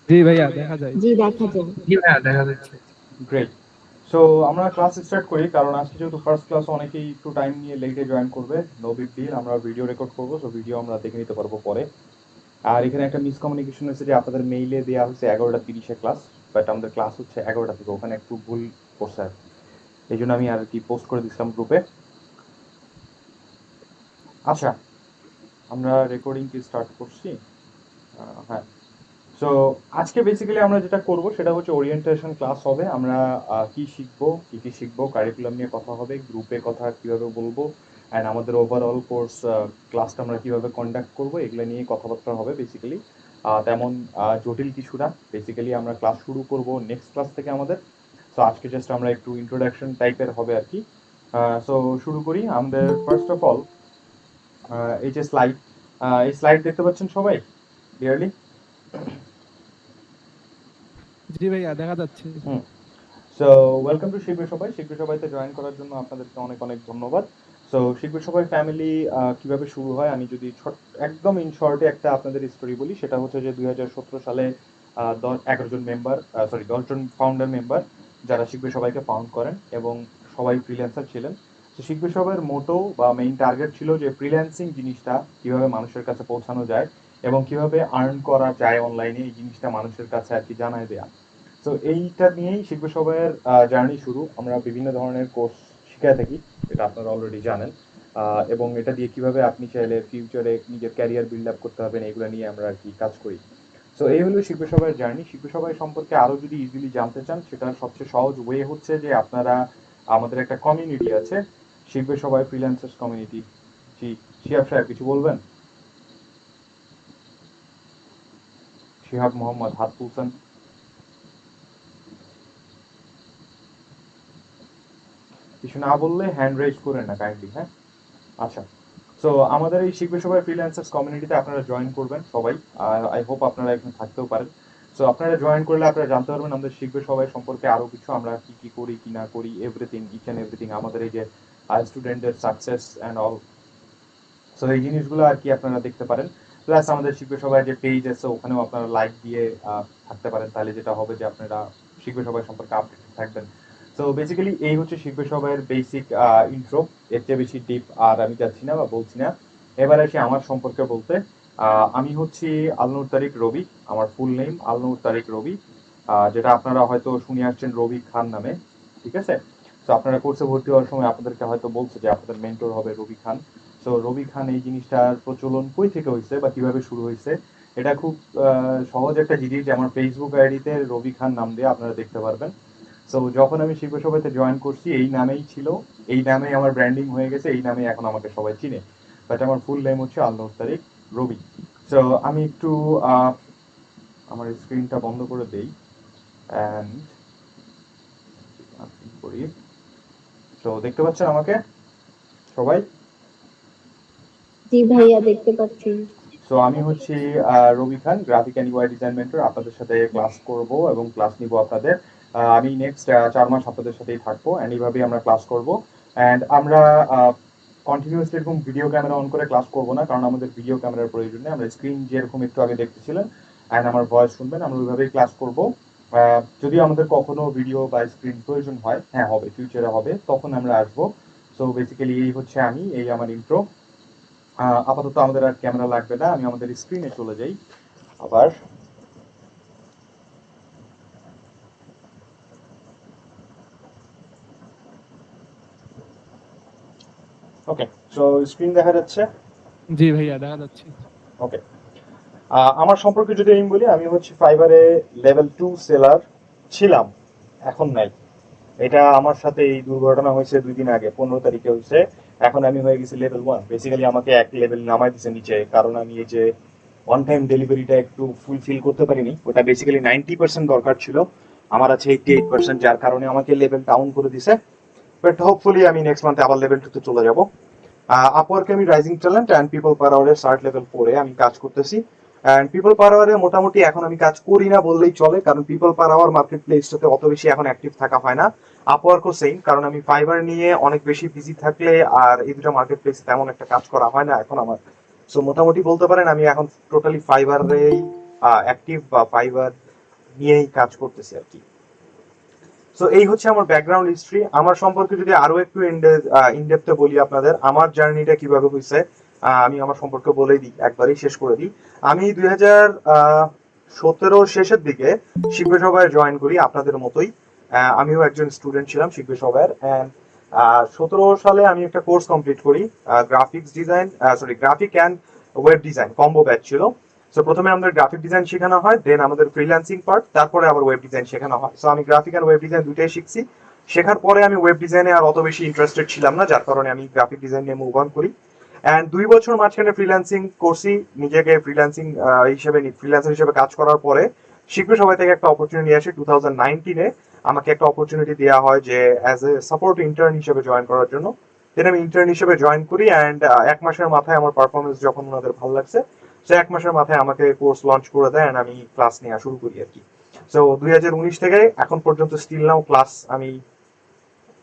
জি ভাইয়া দেখা যায়। জি দেখা যায়। জি ভাইয়া দেখা যাচ্ছে। গ্রেট। সো আমরা ক্লাস স্টার্ট করি, কারণ আজকে যেহেতু ফার্স্ট ক্লাস অনেকেই একটু টাইম নিয়ে লেটে জয়েন করবে। নো বিগ ডিল, আমরা ভিডিও রেকর্ড করবো, সো ভিডিও আমরা দেখে নিতে পারবো পরে। আর এখানে একটা মিসকমিউনিকেশন হয়েছে যে আপনাদের মেইলে দেওয়া হচ্ছে 11:30 ক্লাস, বাট আমাদের ক্লাস হচ্ছে 11টা থেকে, ওখানে একটু ভুল করছে আর কি। এই জন্য আমি আর কি পোস্ট করে দিচ্ছিলাম গ্রুপে। আচ্ছা, আমরা রেকর্ডিং কি স্টার্ট করছি? হ্যাঁ। সো আজকে বেসিক্যালি আমরা যেটা করব সেটা হচ্ছে ওরিয়েন্টেশন ক্লাস হবে। আমরা কি শিখবো, কি কি শিখবো, কারিকুলাম নিয়ে কথা হবে, গ্রুপে কথা কিভাবে বলবো, অ্যান্ড আমাদের ওভারঅল কোর্স ক্লাসটা আমরা কিভাবে কন্ডাক্ট করবো, এগুলো নিয়ে কথাবার্তা হবে বেসিক্যালি। তেমন জটিল কিছু না, বেসিক্যালি আমরা ক্লাস শুরু করব নেক্সট ক্লাস থেকে আমাদের। সো আজকে জাস্ট আমরা একটু ইন্ট্রোডাকশন টাইপের হবে আর কি। সো শুরু করি আমাদের। ফার্স্ট অফ অল, এই যে স্লাইড, এই স্লাইড দেখতে পাচ্ছেন সবাই ক্লিয়ারলি? জি ভাইয়া দেখা যাচ্ছে। হুম। সো ওয়েলকাম টু শিখবে সবাই। শিখবে সবাইতে জয়েন করার জন্য আপনাদেরকে অনেক অনেক ধন্যবাদ। সো শিখবে সবাই ফ্যামিলি কিভাবে শুরু হয়, আমি যদি একদম ইন শর্টে একটা আপনাদের স্টোরি বলি, সেটা হচ্ছে যে 2017 সালে 11 জন মেম্বার, সরি 10 জন ফাউন্ডার মেম্বার যারা শিখবে সবাইকে ফাউন্ড করেন, এবং সবাই ফ্রিল্যান্সার ছিলেন। তো শিখবে সবাইয়ের মোটো বা মেইন টার্গেট ছিল যে ফ্রিল্যান্সিং জিনিসটা কিভাবে মানুষের কাছে পৌঁছানো যায় এবং কিভাবে আর্ন করা যায় অনলাইনে, এই জিনিসটা মানুষের কাছে আর কি জানায় দেয়া। তো এইটা নিয়েই শিখবে সবাইয়ের জার্নি শুরু। আমরা বিভিন্ন ধরনের কোর্স শিখায় থাকি, এটা আপনারা অলরেডি জানেন। এবং এটা দিয়ে কিভাবে আপনি চাইলে ফিউচারে নিজের ক্যারিয়ার বিল্ড আপ করতে হবেন, এগুলো নিয়ে আমরা আর কি কাজ করি। তো এই হলো শিখবে সবাইয়ের জার্নি। শিখবে সবাই সম্পর্কে আরো যদি ইজিলি জানতে চান, সেটার সবচেয়ে সহজ ওয়ে হচ্ছে যে আপনারা, আমাদের একটা কমিউনিটি আছে, শিখবে সবাই ফ্রিল্যান্সার্স কমিউনিটি। জি, শিহাব সাহেব কিছু বলবেন? শিহাব মোহাম্মদ হাত তুলছেন। কিছু না বললে হ্যান্ড রেজ করেন না কাইন্ডলি, হ্যাঁ? আচ্ছা। সো আমাদের এই শিখবে সবাই ফ্রিল্যান্সার্স কমিউনিটিতে আপনারা জয়েন করবেন সবাই। আই হোপ আপনারা এখানে থাকতেও পারেন। সো আপনারা জয়েন করলে আপনারা জানতে পারবেন আমাদের শিখবে সবাই সম্পর্কে আরো কিছু, আমরা কি কি করি কি না করি, এভরিথিং, ইচ অ্যান্ড এভরিথিং, আমাদের এই যে স্টুডেন্টদের সাকসেস অ্যান্ড অল। সো এই জিনিসগুলো আর কি আপনারা দেখতে পারেন। প্লাস আমাদের শিখবে সবাই যে পেজ আছে, ওখানেও আপনারা লাইক দিয়ে থাকতে পারেন, তাহলে যেটা হবে যে আপনারা শিখবে সবাই সম্পর্কে আপডেট থাকবেন। তো বেসিক্যালি এই হচ্ছে শিখবে সবাইয়ের বেসিক ইন্ট্রো। এর চেয়ে বেশি ডিপ আর আমি যাচ্ছি না বা বলছি না। এবার আসি আমার সম্পর্কে বলতে। আমি হচ্ছি আলনুর তারিক রবি। আমার ফুল নেম আলনুর তারিক রবি, যেটা আপনারা হয়তো শুনে আসছেন রবি খান নামে। ঠিক আছে? তো আপনারা কোর্সে ভর্তি হওয়ার সময় আপনাদেরকে হয়তো বলছে যে আপনাদের মেন্টর হবে রবি খান। তো রবি খান, এই জিনিসটার প্রচলন কই থেকে হয়েছে বা কিভাবে শুরু হয়েছে, এটা খুব সহজ একটা জিনিস, যে আমার ফেসবুক আইডিতে রবি খান নাম দিয়ে আপনারা দেখতে পারবেন। সো যখন আমি শিল্প সভাতে জয়েন করছি এই নামেই ছিল, এই নামেই আমার ব্র্যান্ডিং হয়ে গেছে, এই নামেই এখন আমাকে সবাই চিনে। বাট আমার ফুল নেম হচ্ছে আলনুর তারিক রবি। সো আমি একটু আমার স্ক্রিনটা বন্ধ করে দেই অ্যান্ড করি। সো দেখতে পাচ্ছেন আমাকে সবাই? জি ভাইয়া দেখতে পাচ্ছি। সো আমি হচ্ছি Robi Khan, graphic and UI design mentor. আপনাদের সাথে ক্লাস করব এবং ক্লাস নিব আপনাদের। আমি নেক্সট 4 মাস আপনাদের সাথেই থাকবো, অ্যান্ড এইভাবেই আমরা ক্লাস করব। অ্যান্ড আমরা কন্টিনিউসলি এরকম ভিডিও ক্যামেরা অন করে ক্লাস করব না, কারণ আমাদের ভিডিও ক্যামেরার প্রয়োজন নেই। আমরা স্ক্রিন যেরকম একটু আগে দেখতেছিলেন অ্যান্ড আমার ভয়েস শুনবেন, আমরা ওইভাবেই ক্লাস করব। যদিও আমাদের কখনো ভিডিও বা স্ক্রিন প্রয়োজন হয়, হ্যাঁ হবে, ফিউচারে হবে, তখন আমরা আসবো। সো বেসিক্যালি এই হচ্ছে আমি, এই আমার ইন্ট্রো। আপাতত আমাদের আর ক্যামেরা লাগবে না, আমি আমাদের স্ক্রিনে চলে যাই আবার। ওকে। সো স্ক্রিন দেখা যাচ্ছে? জি ভাইয়া দেখা যাচ্ছে। ওকে। আমার সম্পর্কে যদি আমি বলি, আমি হচ্ছে ফাইবারে লেভেল 2 সেলার ছিলাম, এখন নাই। এটা আমার সাথে এই দুর্ঘটনা হয়েছে 2 দিন আগে, 15 তারিখে হয়েছে। এখন আমি হয়ে গেছি লেভেল 1। বেসিক্যালি আমাকে এক লেভেল নামাই দিছে নিচে, কারণ আমি এই যে ওয়ান টাইম ডেলিভারিটা একটু ফুলফিল করতে পারিনি। ওটা বেসিক্যালি 90% দরকার ছিল, আমার আছে 88%, যার কারণে আমাকে লেভেল ডাউন করে দিছে। বাট হোপফুলি আমি নেক্সট মান্থে আবার লেভেল 2 তে চলে যাব। আপওয়ার্কে আমি rising talent and people per আওয়ারের সার্ট লেভেল 4-এ আমি কাজ করতেছি। অ্যান্ড পিপল পার আওয়ারে মোটামুটি এখন আমি কাজ করি না বললেই চলে, কারণ পিপল পার আওয়ার মার্কেট প্লেসটাতে অত বেশি এখন অ্যাক্টিভ থাকা হয় না। আপওয়ার্কও সেম, কারণ আমি ফাইবার নিয়ে অনেক বেশি বিজি থাকলে আর এই দুটো মার্কেট প্লেসে তেমন একটা কাজ করা হয় না এখন আমার। সো মোটামুটি বলতে পারেন আমি এখন টোটালি ফাইবারেই অ্যাক্টিভ, বা ফাইবার নিয়েই কাজ করতেছি আর কি। সো এই হচ্ছে আমার ব্যাকগ্রাউন্ড হিস্ট্রি। আমার সম্পর্কে যদি আরো একটু ইনডেপথে বলি আপনাদের, আমার জার্নিটা কিভাবে হয়েছে, আমি আমার সম্পর্কে বলেই দিই, একবারই শেষ করে দিই। আমি 2017 শেষের দিকে শিল্প সভায় জয়েন করি আপনাদের মতোই। আমিও একজন স্টুডেন্ট ছিলাম শিল্প সভার। অ্যান্ড 17 সালে আমি একটা কোর্স কমপ্লিট করি, graphic and web design combo batch ছিল। সো প্রথমে আমাদের গ্রাফিক ডিজাইন শেখানো হয়, দেন আমাদের ফ্রিল্যান্সিং পার্ট, তারপরে আবার ওয়েব ডিজাইন শেখানো হয়। সো আমি গ্রাফিক অ্যান্ড ওয়েব ডিজাইন দুইটাই শিখছি। শেখার পরে আমি ওয়েব ডিজাইনে আর অত বেশি ইন্টারেস্টেড ছিলাম না, যার কারণে আমি গ্রাফিক ডিজাইন নিয়ে মুভ অন করি। অ্যান্ড 2 বছর মাঝখানে ফ্রিল্যান্সিং করছি, নিজেকে ফ্রিল্যান্সার হিসেবে কাজ করার পরে শিল্প সবাই থেকে একটা অপরচুনিটি আসে 2019-এ। আমাকে একটা অপরচুনিটি দেওয়া হয় যে অ্যাজ এ সাপোর্ট ইন্টার্ন হিসেবে জয়েন করার জন্য। দেন আমি ইন্টার্ন হিসেবে জয়েন করি। অ্যান্ড 1 মাসের মাথায় আমার পারফরমেন্স যখন ওনাদের ভালো লাগছে, সে 1 মাসের মাথায় আমাকে কোর্স লঞ্চ করে দেয়, আমি ক্লাস নেওয়া শুরু করি আর কি। সো 2019 থেকে এখন পর্যন্ত স্টিল নাও ক্লাস আমি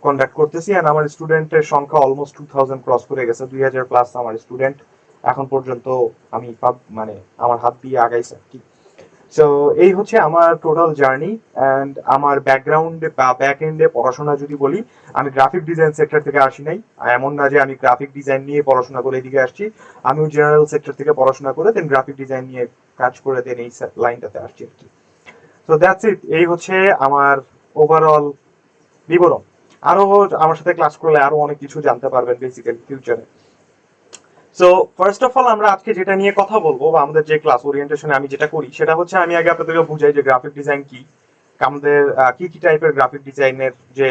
কন্ডাক্ট করতেছি। এন্ড আমার স্টুডেন্টের সংখ্যা অলমোস্ট 2000 ক্রস করে গেছে, 2000 প্লাস আমার স্টুডেন্ট এখন পর্যন্ত আমি মানে আমার হাত দিয়ে আগাইছে আর কি। সো এই হচ্ছে আমার টোটাল জার্নি। অ্যান্ড আমার ব্যাকগ্রাউন্ডে বা ব্যাক এন্ডে পড়াশোনা যদি বলি, আমি গ্রাফিক ডিজাইন সেক্টর থেকে আসি নাই। এমন না যে আমি গ্রাফিক ডিজাইন নিয়ে পড়াশোনা করে এদিকে আসছি, আমিও জেনারেল সেক্টর থেকে পড়াশোনা করে দেন গ্রাফিক ডিজাইন নিয়ে কাজ করে দেন এই লাইনটাতে আসছি আর কি। সো দ্যাটস ইট, এই হচ্ছে আমার ওভারঅল বিবরণ। আরো আমার সাথে ক্লাস করলে আরো অনেক কিছু জানতে পারবেন বেসিক্যালি ফিউচারে। সো ফার্স্ট অফ অল আমরা আজকে যেটা নিয়ে কথা বলবো বা আমাদের যে ক্লাস ওরিয়েন্টেশনে আমি যেটা করি সেটা হচ্ছে, আমি আগে আপনাদেরকে বুঝাই যে গ্রাফিক ডিজাইন কি, আমাদের কি কি টাইপের গ্রাফিক ডিজাইনের যে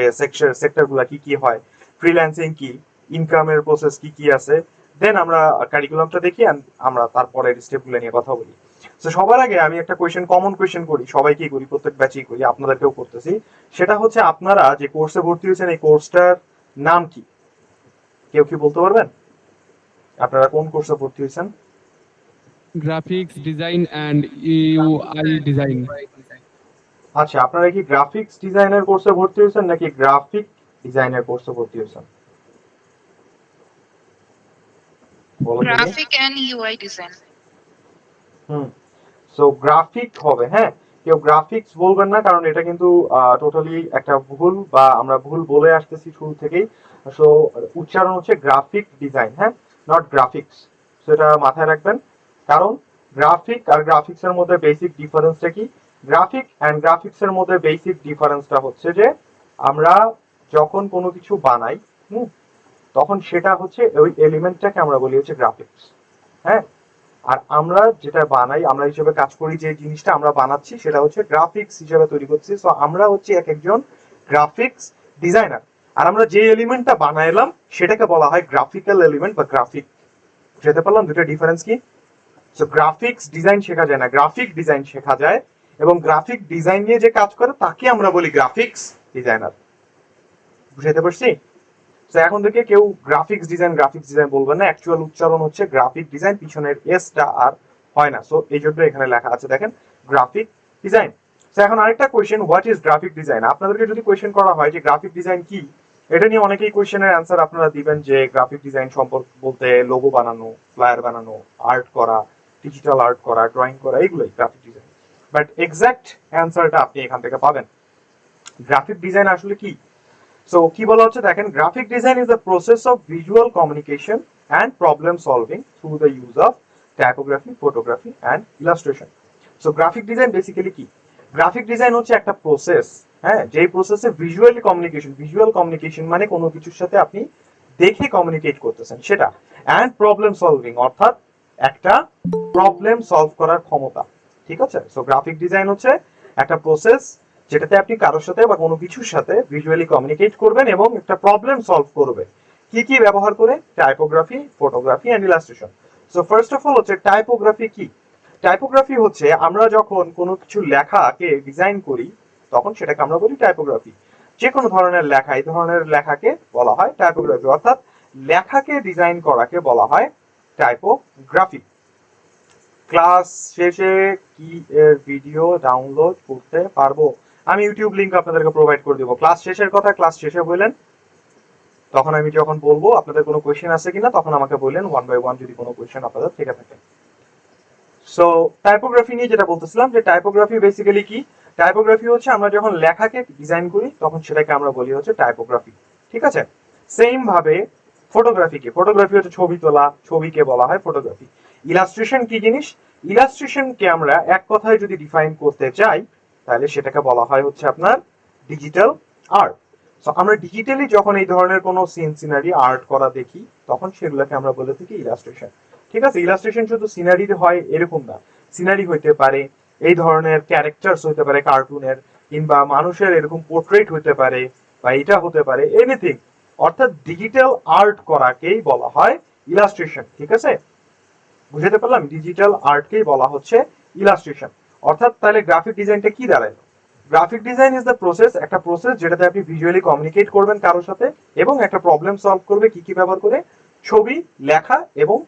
সেক্টরগুলো কি কি হয়, ফ্রিল্যান্সিং কি, ইনকামের প্রসেস কি কি আছে, দেন আমরা কারিকুলামটা দেখি আমরা তারপরের স্টেপগুলো নিয়ে কথা বলি। তো সবার আগে আমি একটা কমন কোয়েশ্চেন করি, সবাইকেই করি, প্রত্যেক ব্যাচেই করি, আপনাদেরকেও করতেছি। সেটা হচ্ছে, আপনারা যে কোর্সে ভর্তি হয়েছেন এই কোর্সটার নাম কি? কেউ কি বলতে পারবেন আপনারা কোন কোর্সে ভর্তি হয়েছেন? Graphics design and UI design. আচ্ছা, আপনারা কি গ্রাফিক্স ডিজাইনের কোর্সে ভর্তি হয়েছেন নাকি গ্রাফিক ডিজাইনের কোর্সে ভর্তি হয়েছেন? Graphic and UI design. So graphic হবে, হ্যাঁ, কেউ গ্রাফিক্স বলবেন না, কারণ এটা কিন্তু টোটালি একটা ভুল, বা আমরা ভুল বলে আসতেছি শুরু থেকেই। সো উচ্চারণ হচ্ছে গ্রাফিক ডিজাইন, হ্যাঁ, নট গ্রাফিক্স। সেটা মাথায় রাখবেন, কারণ গ্রাফিক আর গ্রাফিক্স এর মধ্যে বেসিক ডিফারেন্সটা কি? গ্রাফিক এন্ড গ্রাফিক্স এর মধ্যে বেসিক ডিফারেন্সটা হচ্ছে যে আমরা যখন কোনো কিছু বানাই, তখন সেটা হচ্ছে ওই এলিমেন্টটাকে আমরা বলি হচ্ছে গ্রাফিক্স, হ্যাঁ। আর আমরা যেটা বানাই, আমরা হিসেবে কাজ করি, যে জিনিসটা আমরা বানাচ্ছি সেটা হচ্ছে গ্রাফিক্স হিসেবে তৈরি করছি। সো আমরা হচ্ছে একজন গ্রাফিক্স ডিজাইনার। আর আমরা যে এলিমেন্টটা বানাইলাম সেটাকে বলা হয় গ্রাফিক্যাল এলিমেন্ট বা গ্রাফিক। বুঝতে পারলাম দুটো ডিফারেন্স কি? সো গ্রাফিক্স ডিজাইন শেখা যায় না, গ্রাফিক ডিজাইন শেখা যায়, এবং গ্রাফিক ডিজাইন নিয়ে যে কাজ করে তাকে আমরা বলি গ্রাফিক্স ডিজাইনার। বুঝতে পারছি? তো এখন থেকে কেউ গ্রাফিক্স ডিজাইন বলবেন না, অ্যাকচুয়াল উচ্চারণ হচ্ছে গ্রাফিক ডিজাইন, পিছনের এসটা আর হয় না। সো এই জন্য এখানে লেখা আছে, দেখেন, গ্রাফিক ডিজাইন। তো এখন আরেকটা question, what is graphic design? আপনাদেরকে যদি কোয়েশ্চেন করা হয় যে গ্রাফিক ডিজাইন কি, এটা নিয়ে অনেকেই কোয়েশ্চেনের অ্যান্সার আপনারা দিবেন যে গ্রাফিক ডিজাইন সম্পর্কে বলতে লোগো বানানো, ফ্লায়ার বানানো, আর্ট করা, ডিজিটাল আর্ট করা, ড্রয়িং করা, এগুলোই গ্রাফিক ডিজাইন। বাট এক্সাক্ট অ্যান্সারটা আপনি এখান থেকে পাবেন। গ্রাফিক ডিজাইন আসলে কি? সো কি বলা হচ্ছে, দেখেন, graphic design is the process of visual communication and problem solving through the use of typography, photography and illustration. So graphic design basically কি? গ্রাফিক ডিজাইন হচ্ছে একটা প্রসেস, হ্যাঁ, যেই প্রসেসে ভিজুয়াল কমিউনিকেশন মানে কোনো কিছুর সাথে আপনি দেখে কমিউনিকেট করতেছেন সেটা, অ্যান্ড প্রবলেম সলভিং অর্থাৎ একটা প্রবলেম সলভ করার ক্ষমতা। ঠিক আছে? সো গ্রাফিক ডিজাইন হচ্ছে একটা প্রসেস যেটাতে আপনি কারোর সাথে বা কোনো কিছুর সাথে ভিজুয়ালি কমিউনিকেট করবেন এবং একটা প্রবলেম সলভ করবেন। কি কি ব্যবহার করে? Typography, photography and illustration. So first of all হচ্ছে টাইপোগ্রাফি কি? টাইপোগ্রাফি হচ্ছে আমরা যখন কোনো কিছু লেখাকে ডিজাইন করি তখন সেটাকে আমরা বলি টাইপোগ্রাফি। যে কোনো ধরনের লেখা, এই ধরনের লেখাকে বলা হয় টাইপোগ্রাফি, অর্থাৎ লেখাকে ডিজাইন করাকে বলা হয় টাইপোগ্রাফি। ক্লাস শেষে কি এর ভিডিও ডাউনলোড করতে পারবো? আমি ইউটিউব লিংক আপনাদেরকে প্রোভাইড করে দেবো। ক্লাস শেষের কথা ক্লাস শেষে বললেন, তখন আমি যখন বলবো আপনাদের কোনো কোয়েশ্চেন আছে কিনা তখন আমাকে বললেন, ওয়ান বাই ওয়ান যদি কোনো কোয়েশ্চেন আপনাদের থেকে থাকে। সো টাইপোগ্রাফি নিয়ে যেটা বলতেছিলাম, যে টাইপোগ্রাফি বেসিক্যালি কি? টাইপোগ্রাফি হচ্ছে আমরা যখন লেখাকে ডিজাইন করি তখন সেটাকে আমরা বলি হচ্ছে টাইপোগ্রাফি, ঠিক আছে। সেম ভাবে ফটোগ্রাফি হচ্ছে ছবি তোলা, ছবিকে বলা হয় ফটোগ্রাফি। ইলাস্ট্রেশন কি জিনিস? ইলাস্ট্রেশনকে আমরা এক কথায় যদি ডিফাইন করতে চাই তাহলে সেটাকে বলা হয় হচ্ছে আপনার ডিজিটাল আর্ট। সো আমরা ডিজিটালি যখন এই ধরনের কোনো সিনারি আর্ট করা দেখি তখন সেগুলোকে আমরা বলে থাকি ইলাস্ট্রেশন, ঠিক আছে। ইলাস্ট্রেশন শুধু সিনারির হয় এরকম না, সিনারি হইতে পারে, এই ধরনের ক্যারেক্টার্স হইতে পারে কার্টুনের, কিংবা মানুষের এরকম পোর্ট্রেট হইতে পারে, বা এটা হতে পারে এনিথিং। অর্থাৎ ডিজিটাল আর্ট করাকেই বলা হয় ইলাস্ট্রেশন, ঠিক আছে। বুঝতে পারলাম, ডিজিটাল আর্টকেই বলা হচ্ছে ইলাস্ট্রেশন। অর্থাৎ তাহলে গ্রাফিক ডিজাইনটা কি দাঁড়ায়? Graphic design is the process, একটা প্রসেস যেটাতে আপনি ভিজুয়ালি কমিউনিকেট করবেন কারোর সাথে এবং একটা প্রবলেম সলভ করবে কি কি ব্যবহার করে? ছবি, লেখা এবং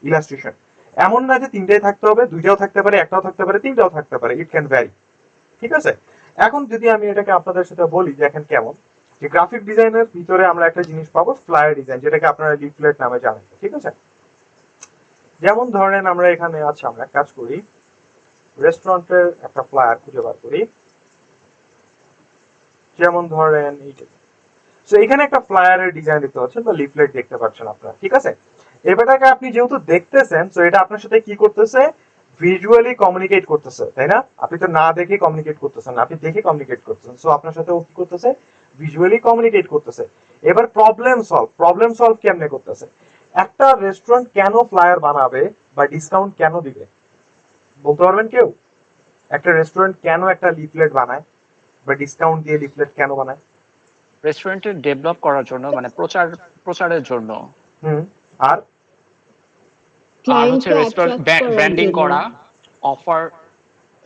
ইলাস্ট্রেশন। এমন না যে তিনটাই থাকতে হবে, দুইটাও থাকতে পারে, একটাও থাকতে পারে, তিনটাও থাকতে পারে, ইট ক্যান ভ্যারি, ঠিক আছে। এখন যদি আমি এটাকে আপনাদের সাথে বলি, দেখেন কেমন, যে গ্রাফিক ডিজাইনের ভিতরে আমরা একটা জিনিস পাবো ফ্লায়ার ডিজাইন, যেটাকে আপনারা লিফলেট নামে জানেন, ঠিক আছে। যেমন ধরেন আমরা এখানে আচ্ছা আমরা কাজ করি, রেস্টুরেন্টের একটা ফ্লায়ার খুঁজে বার করি, যেমন ধরেন এইটা। সো এখানে একটা ফ্লায়ারের ডিজাইন দেখতে পাচ্ছেন বা লিফলেট দেখতে পাচ্ছেন আপনারা, ঠিক আছে। এবারটাকে আপনি যেহেতু দেখতেছেন, সো এটা আপনার সাথে কি করতেছে? ভিজুয়ালি কমিউনিকেট করতেছে, তাই না? আপনি তো না দেখে কমিউনিকেট করতেছেন, আপনি দেখে কমিউনিকেট করতেছেন। সো আপনার সাথে ও কি করতেছে? ভিজুয়ালি কমিউনিকেট করতেছে। এবার প্রবলেম সলভ কেমনে করতেছে? একটা রেস্টুরেন্ট কেন ফ্লায়ার বানাবে বা ডিসকাউন্ট কেন দিবে বলতে পারবেন কেউ? একটা রেস্টুরেন্ট কেন একটা লিফলেট বানায় বা ডিসকাউন্ট দিয়ে লিফলেট কেন বানায়? রেস্টুরেন্টের ডেভেলপ করার জন্য, মানে প্রচারের জন্য। আর আর হচ্ছে রেস্টুরেন্ট ব্র্যান্ডিং করা, অফার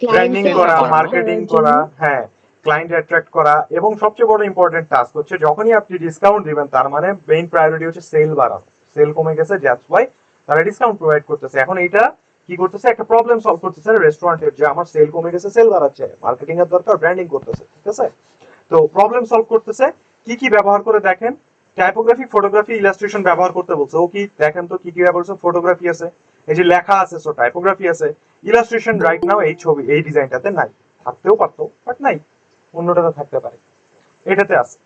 ব্র্যান্ডিং করা, মার্কেটিং করা, হ্যাঁ, ক্লায়েন্ট অ্যাট্রাক্ট করা, এবং সবচেয়ে বড় ইম্পর্টেন্ট টাস্ক হচ্ছে যখনই আপনি ডিসকাউন্ট দিবেন তার মানে মেইন প্রায়োরিটি হচ্ছে সেল বাড়ানো। সেল কমে গেছে, দ্যাটস ওয়াই তারা ডিসকাউন্ট প্রোভাইড করতেছে। এখন এইটা কি করতেছে? একটা প্রবলেম সলভ করতেছে রেস্টুরেন্টের, যে আমার সেল কমে গেছে, সেল বাড়াচ্ছে, মার্কেটিং এর দরকার, ব্র্যান্ডিং করতেছে, ঠিক আছে। তো প্রবলেম সলভ করতেছে কি কি ব্যবহার করে দেখেন, টাইপোগ্রাফি, ফটোগ্রাফি, ইলাস্ট্রেশন ব্যবহার করতে বলছে। ও কি দেখেন তো কি কি ব্যবহার করছে? ফটোগ্রাফি আছে, এই যে লেখা আছে, সো টাইপোগ্রাফি আছে। ইলাস্ট্রেশন রাইট নাও এই ছবি এই ডিজাইনটাতে নাই, থাকতেও পারতো বাট নাই, অন্যটাতে থাকতে পারে, এটাতে আছে,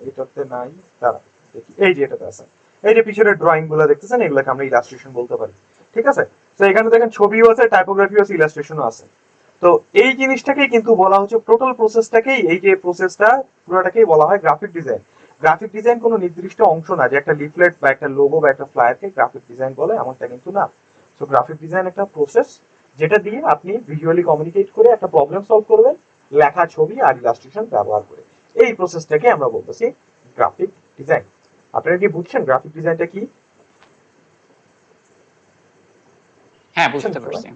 এটাতে নাই, দাঁড়া দেখি, এই যে এটাতে আছে। এই যে পিছনের ড্রয়িং গুলো দেখতেছেন, এগুলোকে আমরা ইলাস্ট্রেশন বলতে পারি, ঠিক আছে। তো এখানে দেখেন ছবিও আছে, টাইপোগ্রাফিও আছে, ইলাস্ট্রেশনও আছে। তো এই জিনিসটাকেই কিন্তু বলা হচ্ছে, টোটাল প্রসেসটাকেই, এই যে প্রসেসটা পুরোটাকেই বলা হয় গ্রাফিক ডিজাইন। গ্রাফিক ডিজাইন কোনো নির্দিষ্ট অংশ না, যে একটা লিফলেট বা একটা লোগো বা একটা ফ্লায়ারকে গ্রাফিক ডিজাইন বলে এমনটা কিন্তু না। সো গ্রাফিক ডিজাইন একটা প্রসেস যেটা দিয়ে আপনি ভিজুয়ালি কমিউনিকেট করে একটা প্রবলেম সলভ করবেন লেখা, ছবি আর ইলাস্ট্রেশন ব্যবহার করে। এই প্রসেসটাকে আমরা বলতেছি গ্রাফিক ডিজাইন। আপনারা কি বুঝছেন গ্রাফিক ডিজাইনটা কি? হ্যাঁ, বুঝতে পারছি।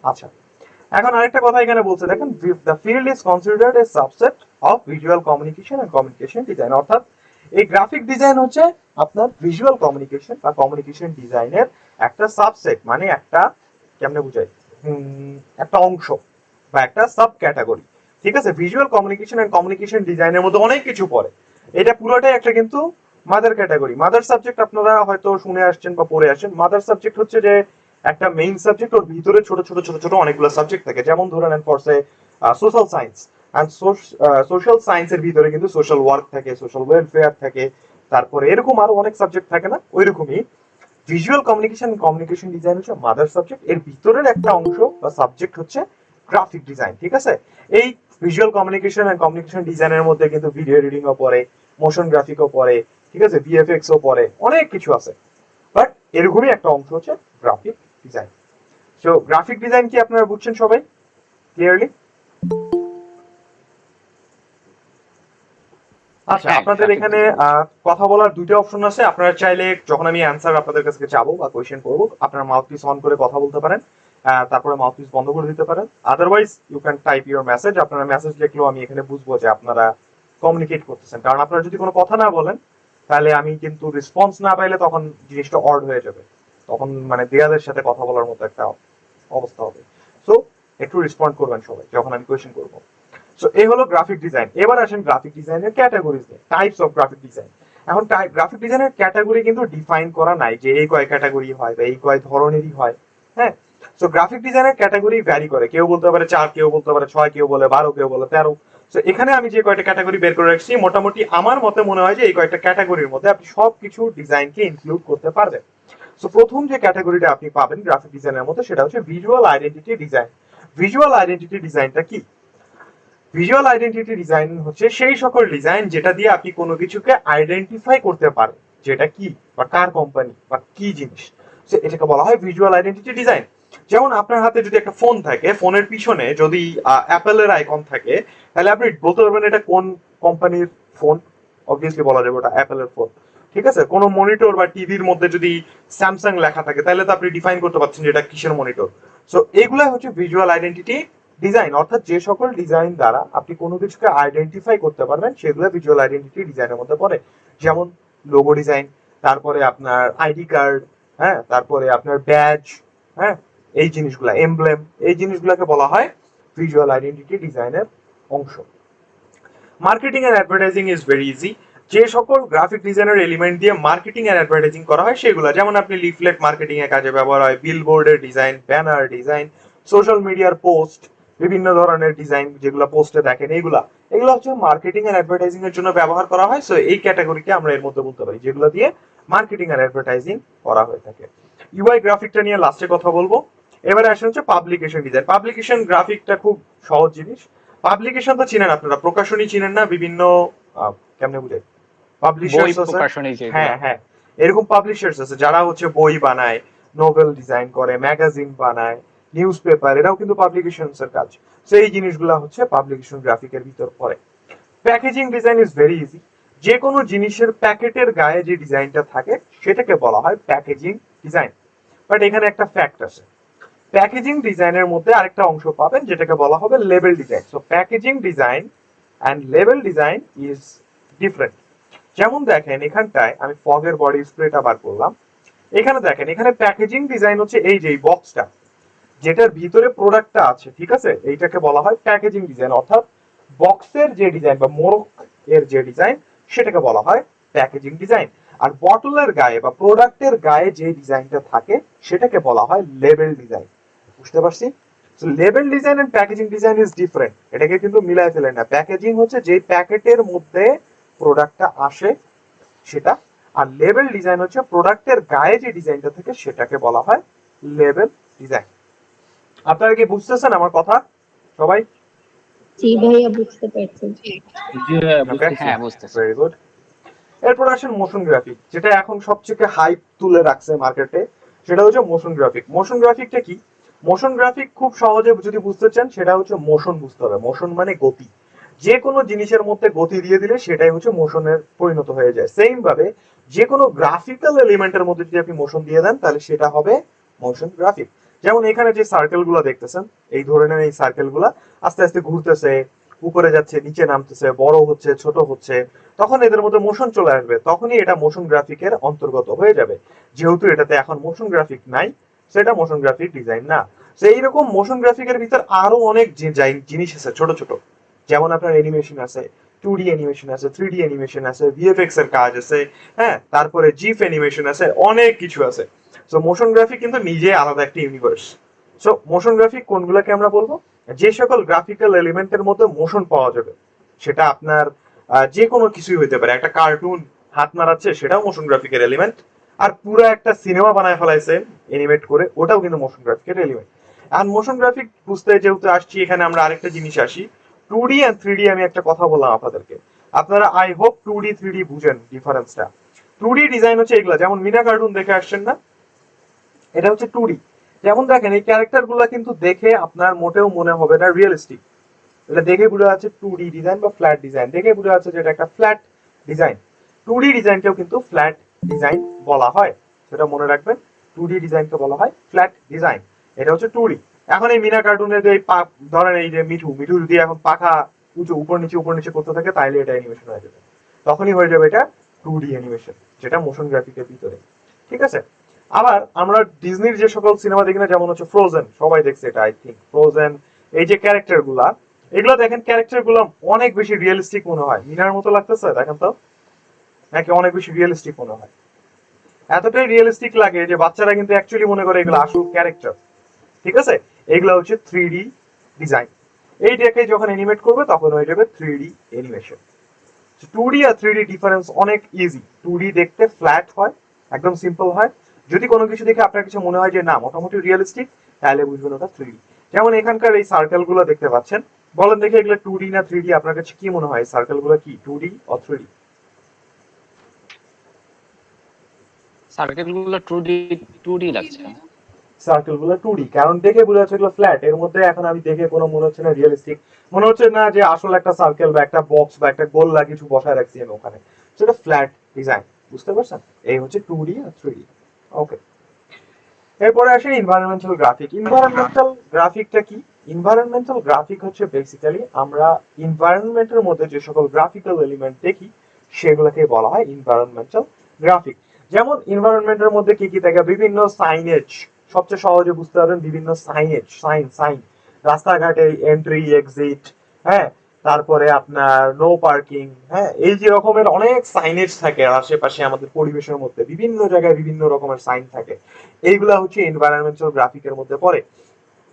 আচ্ছা, এখন আরেকটা কথা এখানে বলছে, দেখেন, the field is considered a subset of visual communication and communication design। অর্থাৎ এই গ্রাফিক ডিজাইন হচ্ছে আপনার ভিজুয়াল কমিউনিকেশন বা কমিউনিকেশন ডিজাইনের একটা সাবসেট, মানে একটা, কেমনে বুঝাই, একটা অংশ বা একটা সাব ক্যাটাগরি, ঠিক আছে। ভিজুয়াল কমিউনিকেশন এন্ড কমিউনিকেশন ডিজাইনের মধ্যে অনেক কিছু পড়ে, এটা পুরোটাই একটা কিন্তু মাদার ক্যাটাগরি। মাদার সাবজেক্ট আপনারা হয়তো শুনে আসছেন বা পড়ে আসছেন। মাদার সাবজেক্ট হচ্ছে যে একটা মেইন সাবজেক্ট, ওর ভিতরে ছোট ছোট ছোট ছোট অনেকগুলো সাবজেক্ট থাকে। যেমন ধরে নেন ফরসে সোশ্যাল সায়েন্স, এন্ড সোশ্যাল সায়েন্সের ভিতরে কিন্তু সোশ্যাল ওয়ার্ক থাকে, সোশ্যাল ওয়েলফেয়ার থাকে, তারপরে এরকম আরো অনেক সাবজেক্ট থাকে না, ওইরকমই ভিজুয়াল কমিউনিকেশন কমিউনিকেশন ডিজাইন হচ্ছে মাদার সাবজেক্ট, এর ভিতরের একটা অংশ বা সাবজেক্ট হচ্ছে গ্রাফিক ডিজাইন, ঠিক আছে। এই ভিজুয়াল কমিউনিকেশন এন্ড কমিউনিকেশন ডিজাইনের মধ্যে কিন্তু ভিডিও এডিটিংও পড়ে, মোশন গ্রাফিকও পড়ে, ঠিক আছে, ভিএফএক্সও পড়ে, অনেক কিছু আছে, বাট এরকমই একটা অংশ হচ্ছে graphic design. So graphic design কি আপনারা বুঝছেন সবাই ক্লিয়ারলি? আচ্ছা, আপনাদের এখানে কথা বলার দুইটা অপশন আছে। আপনারা চাইলে যখন আমি অ্যান্সার আপনাদের কাছে যাবো বা কোয়েশ্চেন করবো, আপনারা মাউথপিস অন করে কথা বলতে পারেন, তারপরে মাউথপিস বন্ধ করে দিতে পারেন। Otherwise you can type your message. আপনারা মেসেজ লিখলেও আমি এখানে বুঝবো যে আপনারা কমিউনিকেট করতেছেন। কারণ আপনারা যদি কোনো কথা না বলেন তাহলে আমি কিন্তু রেসপন্স না পাইলে তখন জিনিসটা অড হয়ে যাবে, তখন মানে দেয়ালের সাথে কথা বলার মতো একটা অবস্থা হবে। সো একটু রেসপন্ড করবেন সবাই যখন আমি কোয়েশ্চেন করবো। সো এই হলো গ্রাফিক ডিজাইন। এবার আসেন গ্রাফিক ডিজাইনের ক্যাটাগরিজ নিয়ে, টাইপস অফ গ্রাফিক ডিজাইন। এখন গ্রাফিক ডিজাইনের ক্যাটাগরি কিন্তু ডিফাইন করা নাই যে এই কয় ক্যাটাগরি হয় বা এই কয় ধরনেরই হয়, হ্যাঁ। সো গ্রাফিক ডিজাইনের ক্যাটাগরি ভ্যারি করে, কেউ বলতে পারে 4, কেউ বলতে পারে 6, কেউ বলে 12, কেউ বলে 13। সো এখানে আমি যে কয়টা ক্যাটাগরি বের করে রাখছি, মোটামুটি আমার মতে মনে হয় যে এই কয়টা ক্যাটাগরির মধ্যে আপনি সবকিছু ডিজাইনকে ইনক্লুড করতে পারবেন। সো প্রথম যে ক্যাটাগরিটা আপনি পাবেন গ্রাফিক ডিজাইনের মধ্যে সেটা হচ্ছে visual identity design. Visual identity ডিজাইনটা কি? ভিজুয়াল আইডেন্টিটি ডিজাইন হচ্ছে সেই সকল ডিজাইন যেটা দিয়ে আপনি কোনো কিছুকে আইডেন্টিফাই করতে পারেন, যেটা কি বা কার কোম্পানি বা কি জিনিস, এটাকে বলা হয় ভিজুয়াল আইডেন্টিটি ডিজাইন। যেমন আপনার হাতে যদি একটা ফোন থাকে, ফোনের পিছনে যদি অ্যাপেলের আইকন থাকে, তাহলে আপনি বলতে পারবেন এটা কোন কোম্পানির ফোন, অবভিয়াসলি বলা যাবে ওটা অ্যাপেলের ফোন। ঠিক আছে, কোনো মনিটর বা টিভির মধ্যে যদি স্যামসাং লেখা থাকে তাহলে তো আপনি ডিফাইন করতে পারছেন যে এটা কিসের মনিটর। সো এগুলা হচ্ছে ভিজুয়াল আইডেন্টিটি ডিজাইন, অর্থাৎ যে সকল ডিজাইন দ্বারা আপনি কোনো কিছুকে আইডেন্টিফাই করতে পারবেন সেগুলো ভিজুয়াল আইডেন্টিটি ডিজাইনের মধ্যে পড়ে। যেমন লোগো ডিজাইন, তারপরে আপনার আইডি কার্ড, হ্যাঁ, তারপরে আপনার ব্যাজ, হ্যাঁ, এই জিনিসগুলা, এমব্লেম, এই জিনিসগুলোকে বলা হয় ভিজুয়াল আইডেন্টিটি ডিজাইনের অংশ। Marketing and advertising is very easy. যে সকল গ্রাফিক ডিজাইনের এলিমেন্ট দিয়ে মার্কেটিং এন্ড অ্যাডভার্টাইজিং করা হয় সেগুলো, যেমন আপনি লিফলেট মার্কেটিং এর কাজে ব্যবহার হয়, বিলবোর্ডের ডিজাইন, ব্যানার ডিজাইন, সোশ্যাল মিডিয়ার পোস্ট, বিভিন্ন ধরনের ডিজাইন যেগুলো পোস্টে দেখেন, এগুলো হচ্ছে মার্কেটিং এন্ড অ্যাডভার্টাইজিং এর জন্য ব্যবহার করা হয়। সো এই ক্যাটাগরিকে আমরা এর মধ্যে বলতে পারি যেগুলো দিয়ে মার্কেটিং এন্ড অ্যাডভার্টাইজিং করা হয়ে থাকে। ইউআই গ্রাফিকটা নিয়ে লাস্টে কথা বলবো। এবারে আসেন হচ্ছে পাবলিকেশন ডিজাইন। পাবলিকেশন গ্রাফিকটা খুব সহজ জিনিস। পাবলিকেশন তো চিনেন আপনারা, প্রকাশনী চিনেন না, বিভিন্ন কেমনে বুঝে পাবলিশার্স আছে, হ্যাঁ হ্যাঁ, এরকম পাবলিশার্স আছে যারা হচ্ছে বই বানায়, নোভেল ডিজাইন করে, ম্যাগাজিন বানায়, নিউজ পেপার, এরাও কিন্তু পাবলিকেশনস এর কাজ। সো এই জিনিসগুলো হচ্ছে পাবলিকেশন গ্রাফিকের ভিতর পড়ে। Packaging design is very easy. যে কোনো জিনিসের প্যাকেটের গায়ে যে ডিজাইনটা থাকে সেটাকে বলা হয় প্যাকেজিং ডিজাইন। বাট এখানে একটা ফ্যাক্ট আছে, প্যাকেজিং ডিজাইনের মধ্যে আরেকটা অংশ পাবেন যেটাকে বলা হবে label design. So packaging design and label design is different. যেমন দেখেন এখানটায় আমি ফগের বডি স্প্রেটা বার করলাম, এখানে দেখেন এখানে প্যাকেজিং ডিজাইন হচ্ছে এই যে বক্সটা যেটার ভিতরে প্রোডাক্টটা আছে, ঠিক আছে, এইটাকে বলা হয় প্যাকেজিং ডিজাইন, অর্থাৎ বক্সের যে ডিজাইন বা মোড়ক এর যে ডিজাইন সেটাকে বলা হয় প্যাকেজিং ডিজাইন। আর বটলের গায়ে বা প্রোডাক্টের গায়ে যে ডিজাইনটা থাকে সেটাকে বলা হয় লেবেল ডিজাইন। বুঝতে পারছি? So label design and packaging design is different, এটাকে কিন্তু মিলাই ফেলেন না। প্যাকেজিং হচ্ছে যে প্যাকেটের মধ্যে প্রোডাক্টটা আসে সেটা, আর লেবেল ডিজাইন হচ্ছে প্রোডাক্টের গায়ে যে ডিজাইনটা থাকে সেটাকে বলা হয় লেবেল ডিজাইন। আপনারা কি বুঝতেছেন আমার কথা সবাই? জি ভাইয়া, বুঝতে পারছি। হ্যাঁ বুঝতেছি। Very good. এরপর আসেন মোশন গ্রাফিক, যেটা এখন সবচেয়ে হাইপ তুলে রাখছে মার্কেটে, সেটা হচ্ছে মোশন গ্রাফিক। মোশন গ্রাফিকটা কি? মোশন গ্রাফিক খুব সহজে যদি বুঝতে চান সেটা হচ্ছে মোশন বুঝতে হবে। মোশন মানে গতি, যে কোনো জিনিসের মধ্যে গতি দিয়ে দিলে সেটাই হচ্ছে মোশনের পরিণত হয়ে যায়। সেম ভাবে যে কোনো গ্রাফিক্যাল এলিমেন্টের মধ্যে যদি আপনি মোশন দিয়ে দেন তাহলে সেটা হবে মোশন গ্রাফিক। যেমন এখানে যে সার্কেল গুলো দেখতেছেন, এই ধরনের এই সার্কেল গুলা আস্তে আস্তে ঘুরতেছে, উপরে যাচ্ছে, নিচে নামতেছে, বড় হচ্ছে, ছোট হচ্ছে, তখন এদের মধ্যে মোশন চলে আসবে, তখনই এটা মোশন গ্রাফিকের অন্তর্গত হয়ে যাবে। যেহেতু এটাতে এখন মোশন গ্রাফিক নাই, সেটা মোশন গ্রাফিক ডিজাইন না। তো এইরকম মোশন গ্রাফিকের ভিতর আরো অনেক জিনিস আছে ছোট ছোট, যেমন আপনার অ্যানিমেশন আছে, 2D অ্যানিমেশন আছে, 3D অ্যানিমেশন আছে, ভিএফএক্স এর কাজ আছে, হ্যাঁ, তারপরে জিফ অ্যানিমেশন আছে, অনেক কিছু আছে। সো মোশন গ্রাফিক কিন্তু নিজে আলাদা একটা ইউনিভার্স। সো মোশন গ্রাফিক কোনগুলোকে আমরা বলবো? যে সকল গ্রাফিক্যাল এলিমেন্টের মধ্যে মোশন পাওয়া যাবে, সেটা আপনার যে কোনো কিছুই হইতে পারে। একটা কার্টুন হাত নাড়াচ্ছে, সেটাও মোশন গ্রাফিকের এলিমেন্ট। আর পুরো একটা সিনেমা বানায় ফেলাইছে এনিমেট করে, ওটাও কিন্তু মোশন গ্রাফিকের এলিমেন্ট। আর মোশন গ্রাফিক বুঝতে যেহেতু আসছি, এখানে আমরা আরেকটা জিনিস আসি, 2D এন্ড 3D। আমি একটা কথা বললাম আপনাদেরকে, আপনারা আই হোপ 2D 3D বুঝেন ডিফারেন্সটা। 2D ডিজাইন হচ্ছে এগুলা, যেমন মিনা কার্টুন দেখে আসছেন না, এটা হচ্ছে 2D। যেমন দেখেন এই ক্যারেক্টার গুলা কিন্তু দেখে আপনার মোটেও মনে হবে না রিয়েলিস্টিক, এটা দেখে বোঝা যাচ্ছে 2D ডিজাইন বা ফ্ল্যাট ডিজাইন, দেখে বোঝা যাচ্ছে যেটা একটা ফ্ল্যাট ডিজাইন। 2D ডিজাইনকেও কিন্তু ফ্ল্যাট ডিজাইন বলা হয়, সেটা মনে রাখবেন। 2D ডিজাইনকে বলা হয় ফ্ল্যাট ডিজাইন, এটা হচ্ছে 2D। এখন এই মিনা কার্টুনের যে ধরেন এই যে মিঠু যদি এখন পাখা উঁচু উপর নিচে করতে থাকে, তাইলে এটা অ্যানিমেশন হয়ে যাবে, তখনই হয়ে যাবে এটা 2D অ্যানিমেশন, যেটা মোশন গ্রাফিকের ভিতরে। ঠিক আছে। আবার আমরা ডিজনির যে সকল সিনেমা দেখি না, যেমন হচ্ছে ফ্রোজেন, সবাই দেখছে এটা আই থিঙ্ক, ফ্রোজেন, এই যে ক্যারেক্টার গুলা, এগুলো দেখেন ক্যারেক্টার গুলো অনেক বেশি রিয়েলিস্টিক মনে হয়, মিনার মতো লাগতেছে দেখেন তো, নাকি অনেক বেশি রিয়েলিস্টিক মনে হয়? এতটাই রিয়েলিস্টিক লাগে যে বাচ্চারা কিন্তু অ্যাকচুয়ালি মনে করে এগুলো আসল ক্যারেক্টার। ঠিক আছে, এগুলা হচ্ছে 3D ডিজাইন। এইটাকে যখন অ্যানিমেট করবে তখন হয়ে যাবে 3D অ্যানিমেশন। 2D আর 3D ডিফারেন্স অনেক ইজি। 2D দেখতে ফ্ল্যাট হয়, একদম সিম্পল হয়। যদি কোনো কিছু দেখে আপনার কিছু মনে হয় যে না মোটামুটি রিয়েলিস্টিক, তাহলে বুঝবেন ওটা 3D। যেমন এখানকার এই সার্কেল গুলো দেখতে পাচ্ছেন, বলেন দেখে এগুলো 2D না 3D? আপনার কাছে কি মনে হয় সার্কেল গুলো কি 2D অর 3D? সার্কেল গুলো 2D লাগছে। সার্কেল গুলো 2D, কারণ দেখে বোঝা যাচ্ছে এগুলো ফ্ল্যাট। এর মধ্যে এখন আমি দেখে কোনো মনে হচ্ছে না রিয়েলিস্টিক, মনে হচ্ছে না যে আসলে একটা সার্কেল বা একটা বক্স বা একটা গোল্লা কিছু বসায় রাখছি আমি ওখানে। সেটা ফ্ল্যাট ডিজাইন, বুঝতে পারছেন? এই হচ্ছে 2D আর 3D। ওকে, এরপরে আসে এনভায়রনমেন্টাল গ্রাফিক। এনভায়রনমেন্টাল গ্রাফিকটা কি? এনভায়রনমেন্টাল গ্রাফিক হচ্ছে বেসিক্যালি আমরা এনভায়রনমেন্টের মধ্যে যে সকল গ্রাফিক্যাল এলিমেন্ট দেখি সেগুলোকে বলা হয় এনভায়রনমেন্টাল গ্রাফিক। যেমন এনভায়রনমেন্টের মধ্যে কি কি থাকে? বিভিন্ন সাইনেজ, সবচেয়ে সহজে বুঝতে পারবেন বিভিন্ন সাইনেজ, সাইন রাস্তাঘাটে এন্ট্রি এক্সিট, হ্যাঁ, তারপরে আপনার নো পার্কিং, হ্যাঁ, এই যে রকমের অনেক সাইনেজ থাকে আশেপাশে আমাদের পরিবেশের মধ্যে, বিভিন্ন জায়গায় বিভিন্ন রকমের সাইন থাকে। এইগুলা হচ্ছে এনভায়রনমেন্টাল গ্রাফিকের মধ্যে পড়ে।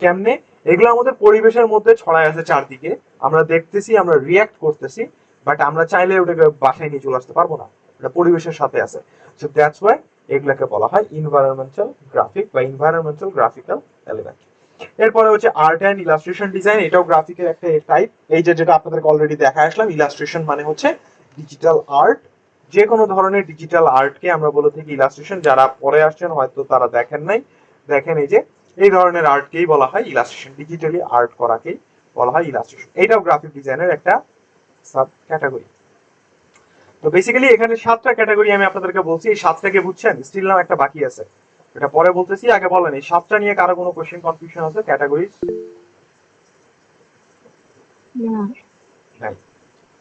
কেমনে? এগুলো আমাদের পরিবেশের মধ্যে ছড়ায় আছে চারদিকে, আমরা দেখতেছি, আমরা রিয়াক্ট করতেছি, বাট আমরা চাইলে ওটাকে বাসায় নিয়ে চলে আসতে পারবো না, এটা পরিবেশের সাথে আছে। সো দ্যাটস ওয়াই এগুলাকে বলা হয় এনভায়রনমেন্টাল গ্রাফিক বা এনভায়রনমেন্টাল গ্রাফিক্যাল এলিমেন্ট। এরপরে হচ্ছে আর্ট অ্যান্ড ইলাস্ট্রেশন ডিজাইন, এটাও গ্রাফিকের একটা টাইপ। এই যে যেটা আপনাদেরকে অলরেডি দেখা আসলাম, ইলাস্ট্রেশন মানে হচ্ছে ডিজিটাল আর্ট। যে কোনো ধরনের ডিজিটাল আর্টকে আমরা বলে থাকি ইলাস্ট্রেশন। যারা পরে আসছেন হয়তো তারা দেখেন নাই, দেখেন এই যে এই ধরনের আর্টকেই বলা হয় ইলাস্ট্রেশন, ডিজিটালি আর্ট করাকেই বলা হয় ইলাস্ট্রেশন। এটাও গ্রাফিক ডিজাইনের একটা সাব ক্যাটাগরি। তো বেসিক্যালি এখানে 7টা ক্যাটাগরি আমি আপনাদেরকে বলছি, এই 7টাকে বুঝছেন? স্টিল নাও একটা বাকি আছে, এটা পরে বলতেছি, আগে বলেন এই 7টা নিয়ে কারো কোনো কোশ্চেন কনফিউশন আছে? ক্যাটাগরি না। নাই?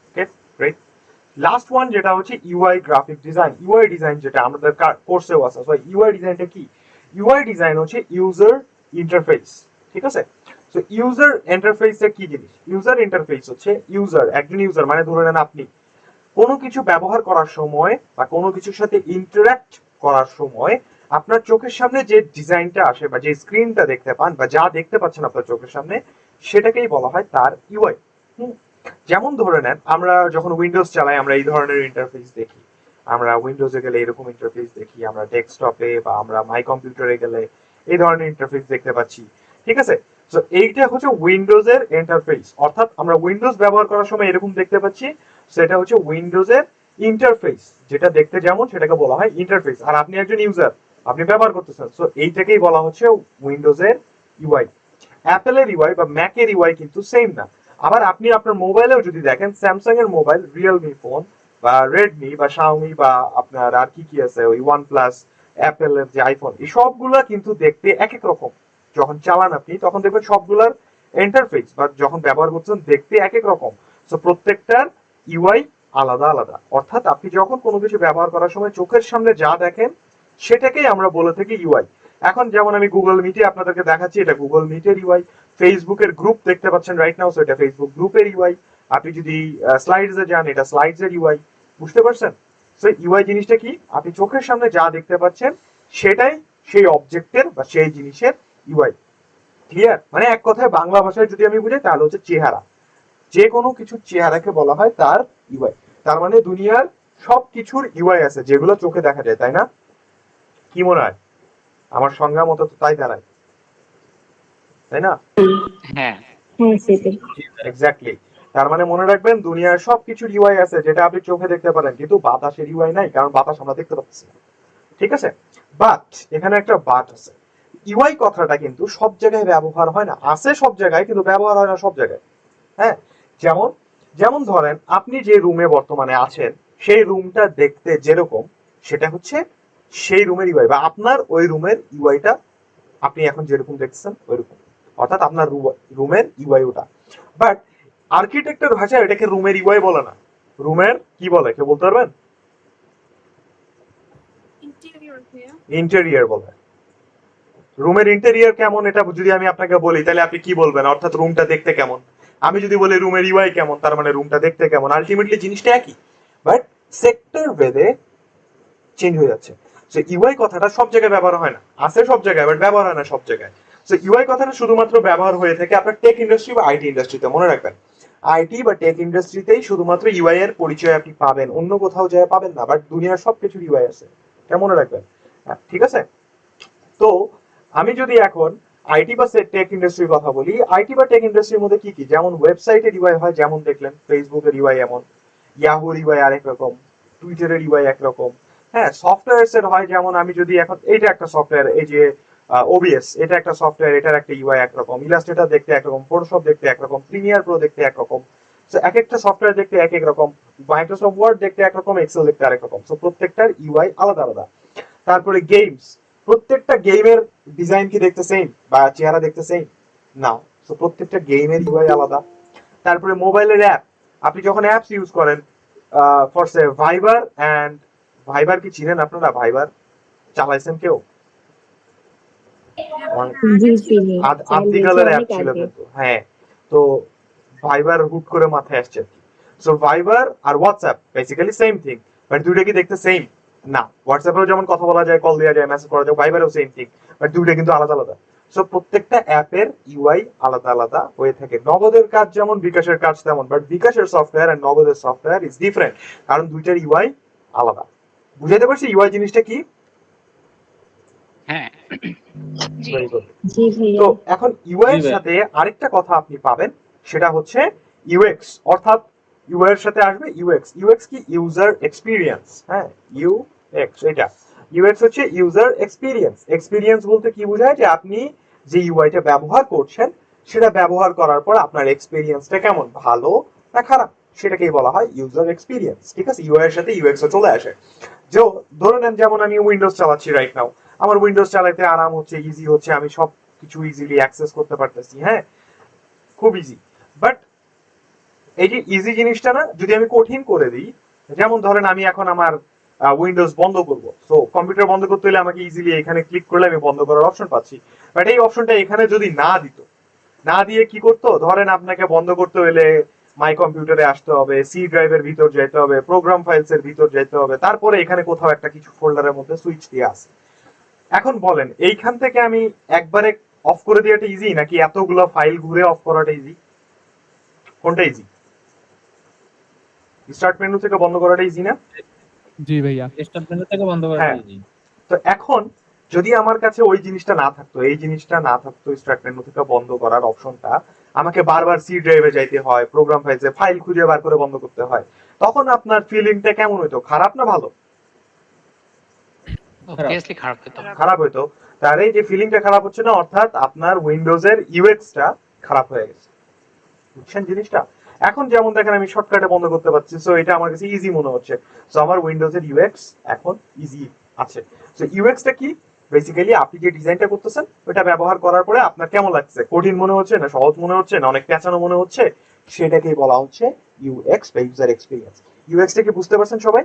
ওকে, গ্রেট। লাস্ট ওয়ান যেটা হচ্ছে UI graphic design. UI design যেটা আমাদের কোর্সেও আছে। সো ইউআই ডিজাইনটা কি? ইউআই ডিজাইন হচ্ছে ইউজার ইন্টারফেস, ঠিক আছে? সো ইউজার ইন্টারফেসটা কি জিনিস? ইউজার ইন্টারফেস হচ্ছে ইউজার, একজন ইউজার মানে ধরে নেন আপনি কোনো কিছু ব্যবহার করার সময় বা কোনো কিছুর সাথে ইন্টারঅ্যাক্ট করার সময় আপনার চোখের সামনে যে ডিজাইনটা আসে বা যে স্ক্রিনটা দেখতে পান বা যা দেখতে পাচ্ছেন আপনার চোখের সামনে, সেটাকেই বলা হয় তার ইউআই। যেমন ধরে নেন আমরা যখন উইন্ডোজ চালাই আমরা এই ধরনের ইন্টারফেস দেখি, আমরা উইন্ডোজে গেলে এরকম ইন্টারফেস দেখি, আমরা ডেস্কটপে বা আমরা মাই কম্পিউটারে গেলে এই ধরনের ইন্টারফেস দেখতে পাচ্ছি, ঠিক আছে? সো এইটা হচ্ছে উইন্ডোজের ইন্টারফেস, অর্থাৎ আমরা উইন্ডোজ ব্যবহার করার সময় এরকম দেখতে পাচ্ছি, সেটা হচ্ছে উইন্ডোজের ইন্টারফেস। যেটা দেখতে যেমন সেটাকে বলা হয় ইন্টারফেস। আর আপনি একজন ইউজার, আপনি ব্যবহার করতেছেন, সো এইটাকেই বলা হচ্ছে উইন্ডোজের ইউআই। অ্যাপেলের ইউআই বা ম্যাকের ইউআই কিন্তু সেম না। আবার আপনি আপনার মোবাইলেও যদি দেখেন, স্যামসাং এর মোবাইল, রিয়েলমি ফোন বা রেডমি বা শাওমি বা আপনার আর কি কি আছে ওই ওয়ান প্লাস, অ্যাপেলের যে আইফোন, এই সবগুলা কিন্তু দেখতে এক এক রকম। যখন চালান আপনি তখন দেখবেন সবগুলার ইন্টারফেস বা যখন ব্যবহার করছেন দেখতে এক এক রকম। সো প্রত্যেকটার ইউআই আলাদা আলাদা। অর্থাৎ আপনি যখন কোনো কিছু ব্যবহার করার সময় চোখের সামনে যা দেখেন সেটাকেই আমরা বলে থাকি ইউআই। এখন যেমন আমি গুগল মিটে আপনাদেরকে দেখাচ্ছি, এটা গুগল মিটের ইউআই। ফেসবুকের গ্রুপ দেখতে পাচ্ছেন রাইট নাও, সো এটা ফেসবুক গ্রুপের ইউআই। আপনি যদি স্লাইডসে যান, এটা স্লাইডসের ইউআই। বুঝতে পারছেন? সো ইউআই জিনিসটা কি? আপনি চোখের সামনে যা দেখতে পাচ্ছেন সেটাই সেই অবজেক্টের বা সেই জিনিসের ইউআই। ক্লিয়ার? মানে এক কথায় বাংলা ভাষায় যদি আমি বুঝাই তাহলে হচ্ছে চেহারা। যে কোনো কিছুর চেহারাকে বলা হয় তার ইউআই। তার মানে দুনিয়ার সব কিছুর ইউআই আছে যেগুলো চোখে দেখা যায়, তাই না? কি মনে হয়? আমার সংজ্ঞা মতো তো তাই দাঁড়ায়, তাই না? হ্যাঁ হ্যাঁ সেটাই। এক্স্যাক্টলি। তার মানে মনে রাখবেন দুনিয়ার সবকিছুর ইউআই আছে যেটা আপনি চোখে দেখতে পারেন, কিন্তু বাতাসের ইউআই নাই, কারণ বাতাস আমরা দেখতে পাচ্ছি না, ঠিক আছে? বাট এখানে একটা বাট আছে, ইউআই কথাটা কিন্তু সব জায়গায় ব্যবহার হয় না। আছে সব জায়গায়, কিন্তু ব্যবহার হয় না সব জায়গায়। হ্যাঁ, যেমন যেমন ধরেন আপনি যে রুমে বর্তমানে আছেন সেই রুমটা দেখতে যেরকম, সেটা হচ্ছে সেই রুমের ইউআই বা আপনার ওই রুমের ইউআইটা আপনি এখন যেরকম দেখছেন ওইরকম, অর্থাৎ আপনার রুমের ইউআই ওটা। বাট আর্কিটেক্টের ভাষায় এটাকে রুমের ইউআই বলে না। রুমের কি বলে কেউ বলতে পারবেন? ইন্টেরিয়র বলে। রুমের ইন্টেরিয়র কেমন এটা যদি আমি আপনাকে বলি তাহলে আপনি কি বলবেন? অর্থাৎ রুমটা দেখতে কেমন। আমি যদি বলি রুমের ইউআই কেমন, তার মানে রুমটা দেখতে কেমন। আলটিমেটলি জিনিসটা একই, বাট সেক্টর ভেদে চেঞ্জ হয়ে যাচ্ছে। সো ইউআই কথাটা সব জায়গায় ব্যবহার হয় না, আছে সব জায়গায় বাট ব্যবহার হয় না সব জায়গায়। সো ইউআই কথাটা শুধুমাত্র ব্যবহার হয়ে থাকে আপনার টেক ইন্ডাস্ট্রি বা আইটি ইন্ডাস্ট্রিতে, মনে রাখবেন আইটি বা টেক ইন্ডাস্ট্রিতেই শুধুমাত্র ইউআই এর পরিচয় আপনি পাবেন, অন্য কোথাও যায় পাবেন না। বাট দুনিয়ার সবকিছু ইউআই আছে, এটা মনে রাখবেন। ঠিক আছে, তো আমি যদি এখন আইটি বা টেক ইন্ডাস্ট্রির কথা বলি, আইটি বা টেক ইন্ডাস্ট্রির মধ্যে কি কি, যেমন ওয়েবসাইটের ইউআই হয়, যেমন দেখলেন ফেসবুকের ইউআই এমন, ইয়াহুর ইউআই আরেক রকম, টুইটারের ইউআই একরকম। হ্যাঁ, সফটওয়্যারস এর হয়, যেমন আমি যদি এখন এইটা একটা সফটওয়্যার, এই যে ওবিএস এটা একটা সফটওয়্যার, এটার একটা ইউআই একরকম, ইলাস্ট্রেটর দেখতে একরকম, ফটোশপ দেখতে একরকম, প্রিমিয়ার প্রো দেখতে একরকম। সো এক একটা সফটওয়্যার দেখতে এক এক রকম, মাইক্রোসফট ওয়ার্ড দেখতে একরকম, এক্সেল দেখতে আরেক রকম। সো প্রত্যেকটার ইউআই আলাদা আলাদা। তারপরে গেমস, প্রত্যেকটা গেমের ডিজাইন কি দেখতে সেম বা চেহারা দেখতে সেম না, সো প্রত্যেকটা গেমের ইউআই আলাদা। তারপরে মোবাইলের অ্যাপ, আপনি যখন অ্যাপস ইউজ করেন ফর সে ভাইবার এন্ড, ভাইবার কি চিনেন আপনারা? ভাইবার চালাইছেন কেউ? জি চিনি, আদিকালের অ্যাপ অনেক ছিল আগে। কিন্তু, হ্যাঁ। তো ভাইবার হুট করে মাথায় আসছে। সো ভাইবার আর WhatsApp basically same thing, but দুইটা কি দেখতে সেম না। হোয়াটসঅ্যাপেও যেমন কথা বলা যায়, কল দেওয়া যায়, মেসেজ করা যায়, ভাইবারেও সেম থিং, বাট দুইটা কিন্তু আলাদা আলাদা। সো প্রত্যেকটা অ্যাপের ইউআই আলাদা আলাদা হয়ে থাকে। নগদের কাজ যেমন বিকাশের কাজ তেমন, বাট বিকাশের সফটওয়্যার আর নগদের সফটওয়্যার ইজ ডিফারেন্ট, কারণ দুইটার ইউআই আলাদা। বুঝাইতে পারছি ইউআই জিনিসটা কি? হ্যাঁ, জি। Very good. জি ভাইয়া। তো এখন ইউআই এর সাথে আরেকটা কথা আপনি পাবেন, সেটা হচ্ছে ইউএক্স, অর্থাৎ ইউআই এর সাথে আসবে ইউএক্স। ইউএক্স কি? User experience. হ্যাঁ, ইউএক্স এটা, ইউএক্স হচ্ছে ইউজার এক্সপিরিয়েন্স। এক্সপিরিয়েন্স বলতে কি বোঝায়? যে আপনি যে ইউআইটা ব্যবহার করছেন, সেটা ব্যবহার করার পর আপনার এক্সপিরিয়েন্সটা কেমন, ভালো না খারাপ, সেটাকেই বলা হয় ইউজার এক্সপিরিয়েন্স। ঠিক আছে, ইউআই এর সাথে ইউএক্স চলে আসে। যে ধরে নেন, যেমন আমি উইন্ডোজ চালাচ্ছি রাইট নাও, আমার উইন্ডোজ চালাতে আরাম হচ্ছে, ইজি হচ্ছে, আমি সব কিছু ইজিলি অ্যাক্সেস করতে পারতেছি, হ্যাঁ, খুব ইজি। বাট এই যে ইজি জিনিসটা না, যদি আমি কঠিন করে দিই, যেমন ধরেন আমি এখন আমার উইন্ডোজ বন্ধ করব, সো কম্পিউটার বন্ধ করতে হলে আমাকে ইজিলি এখানে ক্লিক করলে আমি বন্ধ করার অপশন পাচ্ছি। বাট এই অপশনটা এখানে যদি না দিত, না দিয়ে কি করতো, ধরেন আপনাকে বন্ধ করতে হলে মাই কম্পিউটারে আসতে হবে, সি ড্রাইভের ভিতর যেতে হবে, প্রোগ্রাম ফাইলস এর ভিতর যেতে হবে, তারপরে এখানে কোথাও একটা কিছু ফোল্ডারের মধ্যে সুইচ দিয়ে আসে। এখন বলেন, এইখান থেকে আমি একবারে অফ করে দেওয়াটা ইজি, নাকি এতগুলো ফাইল ঘুরে অফ করাটা ইজি? কোনটা ইজি? স্টার্ট মেনু থেকে বন্ধ করাটা ইজি না? জি ভাইয়া। স্টার্ট মেনু থেকে বন্ধ করা হ্যাঁ। ইজি। তো এখন যদি আমার কাছে ওই জিনিসটা না থাকতো, এই জিনিসটা না থাকতো, স্টার্ট মেনু থেকে বন্ধ করার অপশনটা, আমাকে বারবার সি ড্রাইভে যাইতে হয়, প্রোগ্রাম ফাইলসে ফাইল খুঁজে বার করে বন্ধ করতে হয়, তখন আপনার ফিলিংটা কেমন হইতো? খারাপ না ভালো? অবভিয়াসলি খারাপ হতো। খারাপ হইতো। তার এই যে ফিলিংটা খারাপ হচ্ছে না, অর্থাৎ আপনার উইন্ডোজের ইউএক্সটা খারাপ হয়ে গেছে। বুঝছেন জিনিসটা? এখন যেমন দেখেন আমি শর্টকাটে বন্ধ করতে পারছি, সো এটা আমার কাছে ইজি মনে হচ্ছে। সো আমার উইন্ডোজের ইউএক্স এখন ইজি আছে। সো ইউএক্সটা কি? বেসিক্যালি আপনি যে ডিজাইনটা করতেছেন, ওটা ব্যবহার করার পরে আপনার কেমন লাগছে, কঠিন মনে হচ্ছে না সহজ মনে হচ্ছে না অনেক পেঁচানো মনে হচ্ছে, সেটাকেই বলা হচ্ছে ইউএক্স বা ইউজার এক্সপিরিয়েন্স। ইউএক্সটা কি বুঝতে পারছেন সবাই?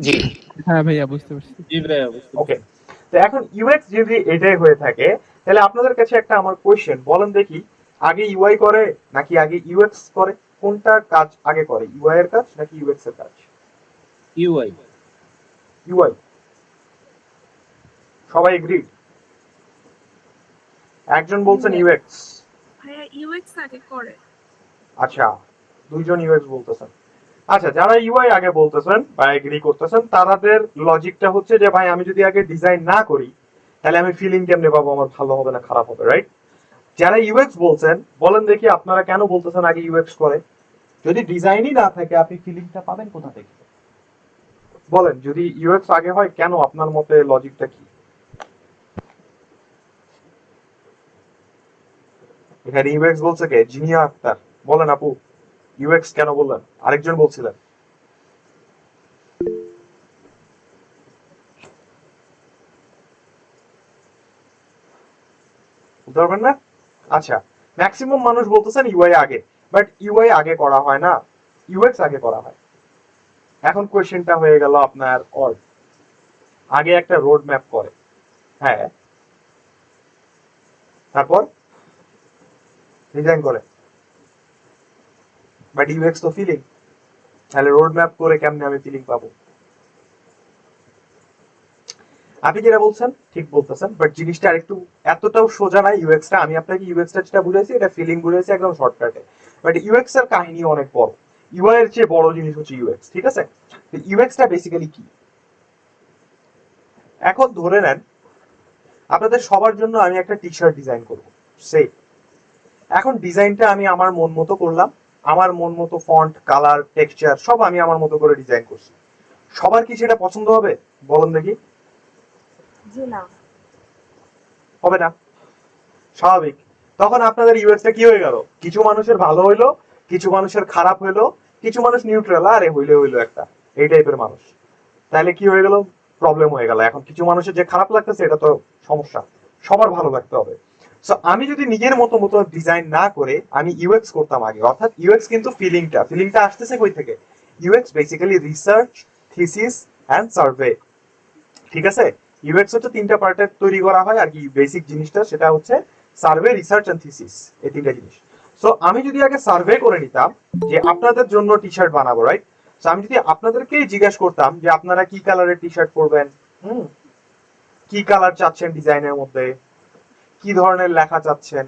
জি, হ্যাঁ ভাইয়া, বুঝতে পারছি। জি ভাইয়া, বুঝতে ওকে, তো এখন ইউএক্স যদি এটাই হয়ে থাকে, তাহলে আপনাদের কাছে একটা আমার কোশ্চেন, বলেন দেখি আগে ইউআই করে নাকি আগে ইউএক্স করে? কোনটা কাজ আগে করে, ইউআই এর কাজ নাকি ইউএক্স এর কাজ? ইউআই। ইউআই। সবাই এগ্রিড? একজন বলছেন ইউএক্স। ভাইয়া ইউএক্স আগে করে। আচ্ছা, দুইজন ইউএক্স বলতেছেন। আচ্ছা, যারা ইউআই আগে বলতেছেন বা এগ্রি করতেছেন, তাদের লজিকটা হচ্ছে যে ভাই আমি যদি আগে ডিজাইন না করি, তাহলে আমি ফিলিং কেমনে পাবো, আমার ভালো হবে না খারাপ হবে, রাইট? যারা ইউএক্স বলছেন, বলেন দেখি আপনারা কেন বলতেছেন আগে ইউএক্স করে? যদি ডিজাইনই না থাকে, আপনি ফিলিংটা পাবেন কোথা থেকে? বলেন, যদি ইউএক্স আগে হয় কেন, আপনার মতে লজিকটা কি? এখানে ইউএক্স বলছে কে? জিনিয়া আক্তার। বলেন আপু, ইউএক্স কেন বললেন? আরেকজন বলছিলেন। বুঝতে পারবেন না? আচ্ছা, ম্যাক্সিমাম মানুষ বলতেছেন ইউআই আগে, বাট ইউআই আগে করা হয় না, ইউএক্স আগে করা হয়। এখন কোয়েশ্চেনটা হয়ে গেল আপনার অল, আগে একটা রোড ম্যাপ করে, হ্যাঁ, তারপর ডিজাইন করে, বাট ইউএক্স তো ফিলিং, তাহলে রোড ম্যাপ করে কেমনে আমি ফিলিং পাবো? আপনি যেটা বলছেন ঠিক বলতেছেন, বাট জিনিসটা আরেকটু এতটাও সোজা না ইউএক্সটা। আমি আপনাকে ইউএক্সটা যেটা বুঝাইছি এটা ফিলিং বুঝাইছি একদম শর্টকাটে, বাট ইউএক্স এর কাহিনী অনেক বড়। ইউআই এর চেয়ে বড় জিনিস হচ্ছে ইউএক্স, ঠিক আছে? ইউএক্সটা বেসিক্যালি কি? এখন ধরে নেন আপনাদের সবার জন্য আমি একটা টি শার্ট ডিজাইন করবো, সেই এখন ডিজাইনটা আমি আমার মন মতো করলাম, আমার মন মতো ফন্ট, কালার, টেক্সচার সব আমি আমার মতো করে ডিজাইন করছি। সবার কি সেটা পছন্দ হবে বলেন দেখি? জি না। হবে না, স্বাভাবিক। তখন আপনাদের ইউএক্সটা কি হয়ে গেল? কিছু মানুষের ভালো হইলো, কিছু মানুষের খারাপ হইলো, কিছু মানুষ নিউট্রাল, আরে হইলে হইলো একটা, এই টাইপের মানুষ। তাহলে কি হয়ে গেল? প্রবলেম হয়ে গেল। এখন কিছু মানুষের যে খারাপ লাগতেছে এটা তো সমস্যা, সবার ভালো লাগতে হবে। সো আমি যদি নিজের মতো মতো ডিজাইন না করে আমি ইউএক্স করতাম আগে, অর্থাৎ ইউএক্স কিন্তু ফিলিংটা আসতেছে কই থেকে? UX basically research, thesis and survey, ঠিক আছে? ইউএক্স হচ্ছে তিনটা পার্টের তৈরি করা হয় আর কি। বেসিক জিনিসটা সেটা হচ্ছে সার্ভে, রিসার্চ এন্ড থিসিস, এই তিনটা জিনিস। সো আমি যদি আগে সার্ভে করে নিতাম যে আপনাদের জন্য টি শার্ট বানাবো, রাইট? সো আমি যদি আপনাদেরকেই জিজ্ঞাসা করতাম যে আপনারা কি কালারের টি শার্ট পরবেন, কি কালার চাচ্ছেন ডিজাইনের মধ্যে, কি ধরনের লেখা চাচ্ছেন,